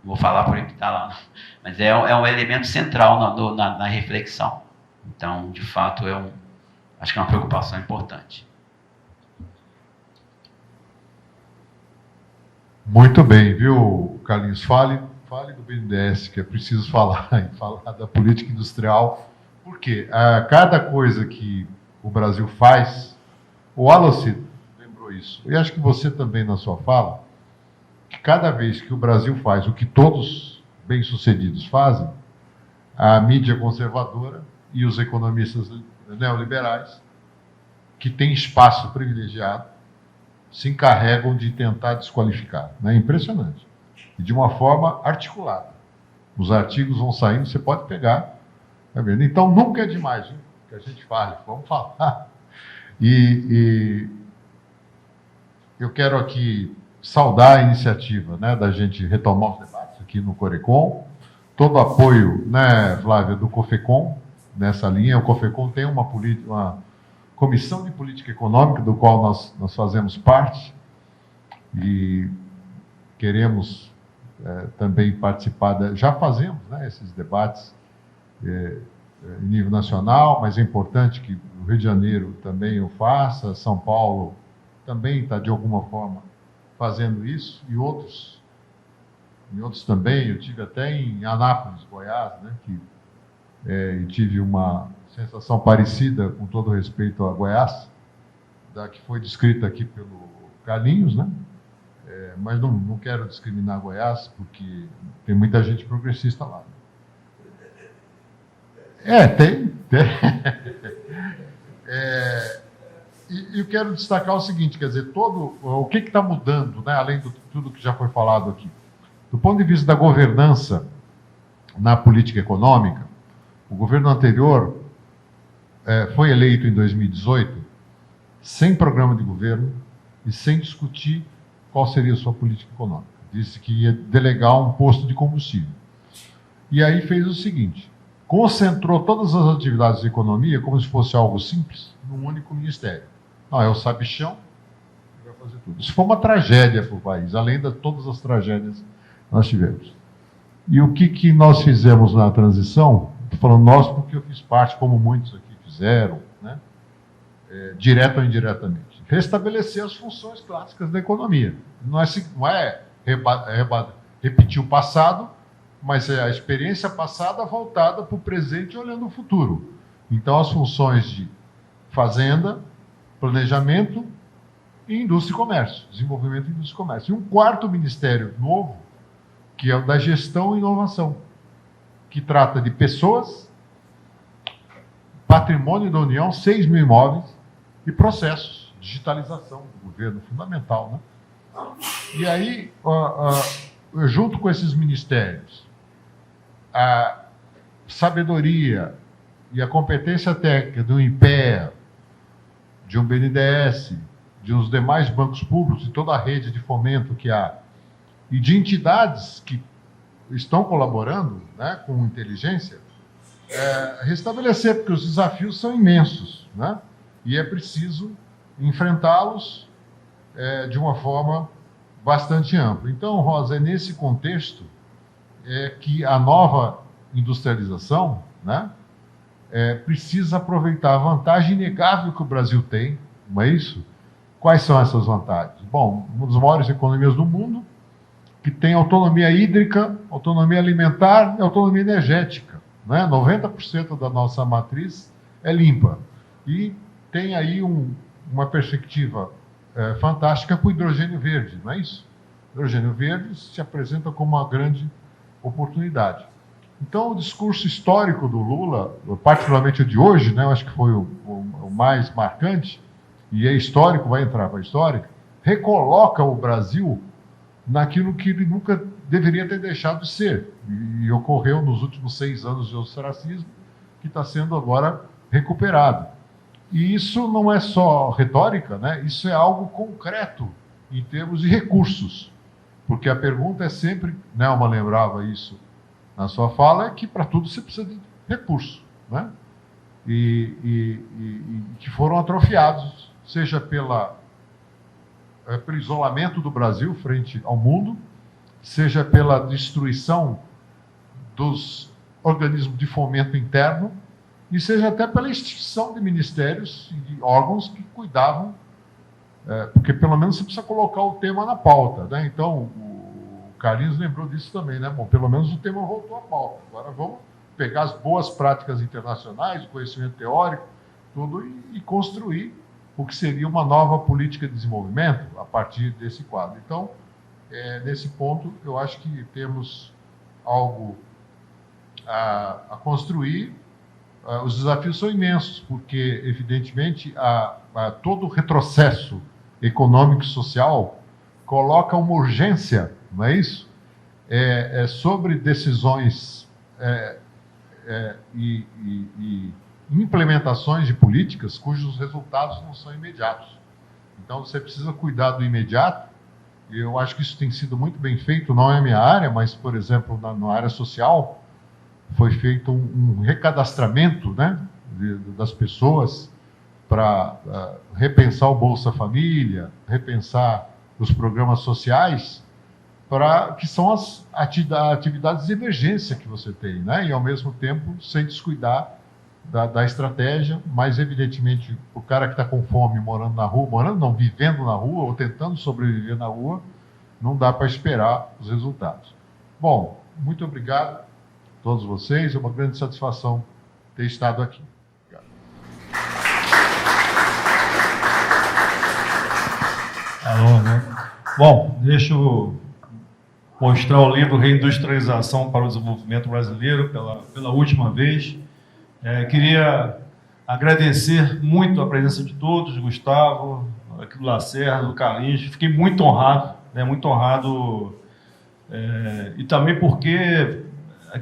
vou falar por aí que está lá, mas é um elemento central na reflexão. Então, de fato, acho que é uma preocupação importante. Muito bem, viu, Carlinhos? Fale do BNDES, que é preciso falar, e falar da política industrial, porque cada coisa que o Brasil faz, o Wallace lembrou isso, e acho que você também na sua fala, que cada vez que o Brasil faz o que todos bem-sucedidos fazem, a mídia conservadora e os economistas neoliberais, que têm espaço privilegiado, se encarregam de tentar desqualificar. É impressionante. E de uma forma articulada. Os artigos vão saindo, você pode pegar. Tá vendo? Então, nunca é demais, hein, que a gente fale. Vamos falar. E eu quero aqui saudar a iniciativa, né, da gente retomar os debates aqui no Corecon. Todo o apoio, né, Flávia, do COFECOM nessa linha. O COFECOM tem uma comissão de política econômica, do qual nós fazemos parte, e queremos também participar, já fazemos, né, esses debates em nível nacional, mas é importante que o Rio de Janeiro também o faça, São Paulo também está, de alguma forma, fazendo isso, e outros também. Eu tive até em Anápolis, Goiás, né, e tive uma sensação parecida, com todo respeito a Goiás, da que foi descrita aqui pelo Carlinhos, né? Mas não quero discriminar Goiás, porque tem muita gente progressista lá. Tem. E eu quero destacar o seguinte, quer dizer, o que está mudando, né, além de tudo que já foi falado aqui. Do ponto de vista da governança na política econômica, o governo anterior foi eleito em 2018 sem programa de governo e sem discutir qual seria a sua política econômica. Disse que ia delegar um posto de combustível. E aí fez o seguinte, concentrou todas as atividades de economia como se fosse algo simples num único ministério. Não, é o sabichão que vai fazer tudo. Isso foi uma tragédia para o país, além de todas as tragédias que nós tivemos. E o que nós fizemos na transição? Estou falando nós porque eu fiz parte, como muitos aqui fizeram, né? Direto ou indiretamente. Restabelecer as funções clássicas da economia. Não é repetir o passado, mas é a experiência passada voltada para o presente, olhando o futuro. Então, as funções de fazenda, planejamento e indústria e comércio, desenvolvimento e indústria e comércio. E um quarto ministério novo, que é o da gestão e inovação, que trata de pessoas, patrimônio da União, 6 mil imóveis e processos, digitalização do governo, fundamental, né? E aí, junto com esses ministérios, a sabedoria e a competência técnica do INPEA, de um BNDES, de uns demais bancos públicos, de toda a rede de fomento que há, e de entidades que estão colaborando, né, com inteligência, restabelecer, porque os desafios são imensos, né? E é preciso enfrentá-los de uma forma bastante ampla. Então, Rosa, é nesse contexto que a nova industrialização, né, precisa aproveitar a vantagem inegável que o Brasil tem, não é isso? Quais são essas vantagens? Bom, uma das maiores economias do mundo, que tem autonomia hídrica, autonomia alimentar e autonomia energética, né? 90% da nossa matriz é limpa. E tem aí uma perspectiva fantástica com o hidrogênio verde, não é isso? O hidrogênio verde se apresenta como uma grande oportunidade. Então, o discurso histórico do Lula, particularmente o de hoje, né, eu acho que foi o mais marcante, e é histórico, vai entrar para a história, recoloca o Brasil naquilo que ele nunca deveria ter deixado de ser. E ocorreu nos últimos 6 anos de ostracismo, que está sendo agora recuperado. E isso não é só retórica, né? Isso é algo concreto em termos de recursos. Porque a pergunta é sempre, Nelma lembrava isso na sua fala, é que para tudo você precisa de recursos, né? E que foram atrofiados, seja pelo isolamento do Brasil frente ao mundo, seja pela destruição dos organismos de fomento interno, e seja até pela extinção de ministérios e de órgãos que cuidavam, porque pelo menos você precisa colocar o tema na pauta, né? Então, o Carlinhos lembrou disso também, né? Bom, pelo menos o tema voltou à pauta. Agora vamos pegar as boas práticas internacionais, o conhecimento teórico, tudo, e construir o que seria uma nova política de desenvolvimento a partir desse quadro. Então, nesse ponto, eu acho que temos algo a construir. Os desafios são imensos, porque, evidentemente, todo o retrocesso econômico e social coloca uma urgência, não é isso? Sobre decisões e implementações de políticas cujos resultados não são imediatos. Então, você precisa cuidar do imediato, e eu acho que isso tem sido muito bem feito, não é a minha área, mas, por exemplo, na área social, foi feito um recadastramento, né, das pessoas para repensar o Bolsa Família, repensar os programas sociais, que são as atividades de emergência que você tem, né, e, ao mesmo tempo, sem descuidar da estratégia, mas, evidentemente, o cara que está com fome morando na rua, vivendo na rua ou tentando sobreviver na rua, não dá para esperar os resultados. Bom, muito obrigado a todos vocês, é uma grande satisfação ter estado aqui. Obrigado. Alô, né? Bom, deixa eu mostrar o livro Reindustrialização para o Desenvolvimento Brasileiro pela última vez. Queria agradecer muito a presença de todos, Gustavo, aqui do Lacerda, do Carlinhos. Fiquei muito honrado, e também porque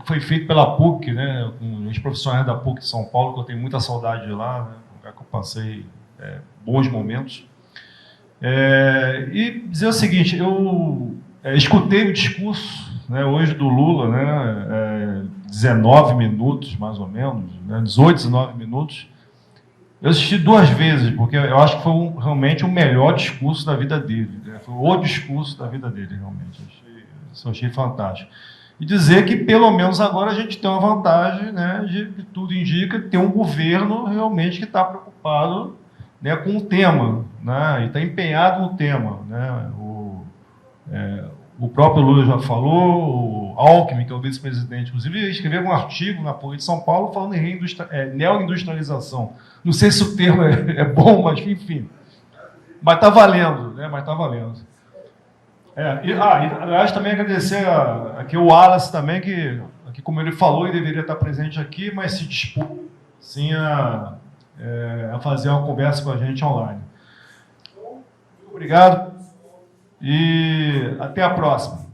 foi feito pela PUC, né, com os profissionais da PUC de São Paulo, que eu tenho muita saudade de lá, né, um lugar que eu passei bons momentos. E dizer o seguinte, eu escutei o discurso, né, hoje do Lula, né, 19 minutos, mais ou menos, né, 18, 19 minutos. Eu assisti 2 vezes, porque eu acho que foi realmente o melhor discurso da vida dele. Né? Foi o discurso da vida dele, realmente. Achei fantástico. E dizer que, pelo menos agora, a gente tem uma vantagem, né, de que tudo indica ter um governo realmente que está preocupado, né, com o tema, né, e está empenhado no tema. Né? O próprio Lula já falou, o Alckmin, que é o vice-presidente, inclusive, escreveu um artigo na Folha de São Paulo falando em neoindustrialização. Não sei se o termo é bom, mas enfim. Mas está valendo, né? Aliás, também agradecer aqui o Wallace também, que, como ele falou, ele deveria estar presente aqui, mas se dispôs, sim, a fazer uma conversa com a gente online. Muito obrigado. E até a próxima.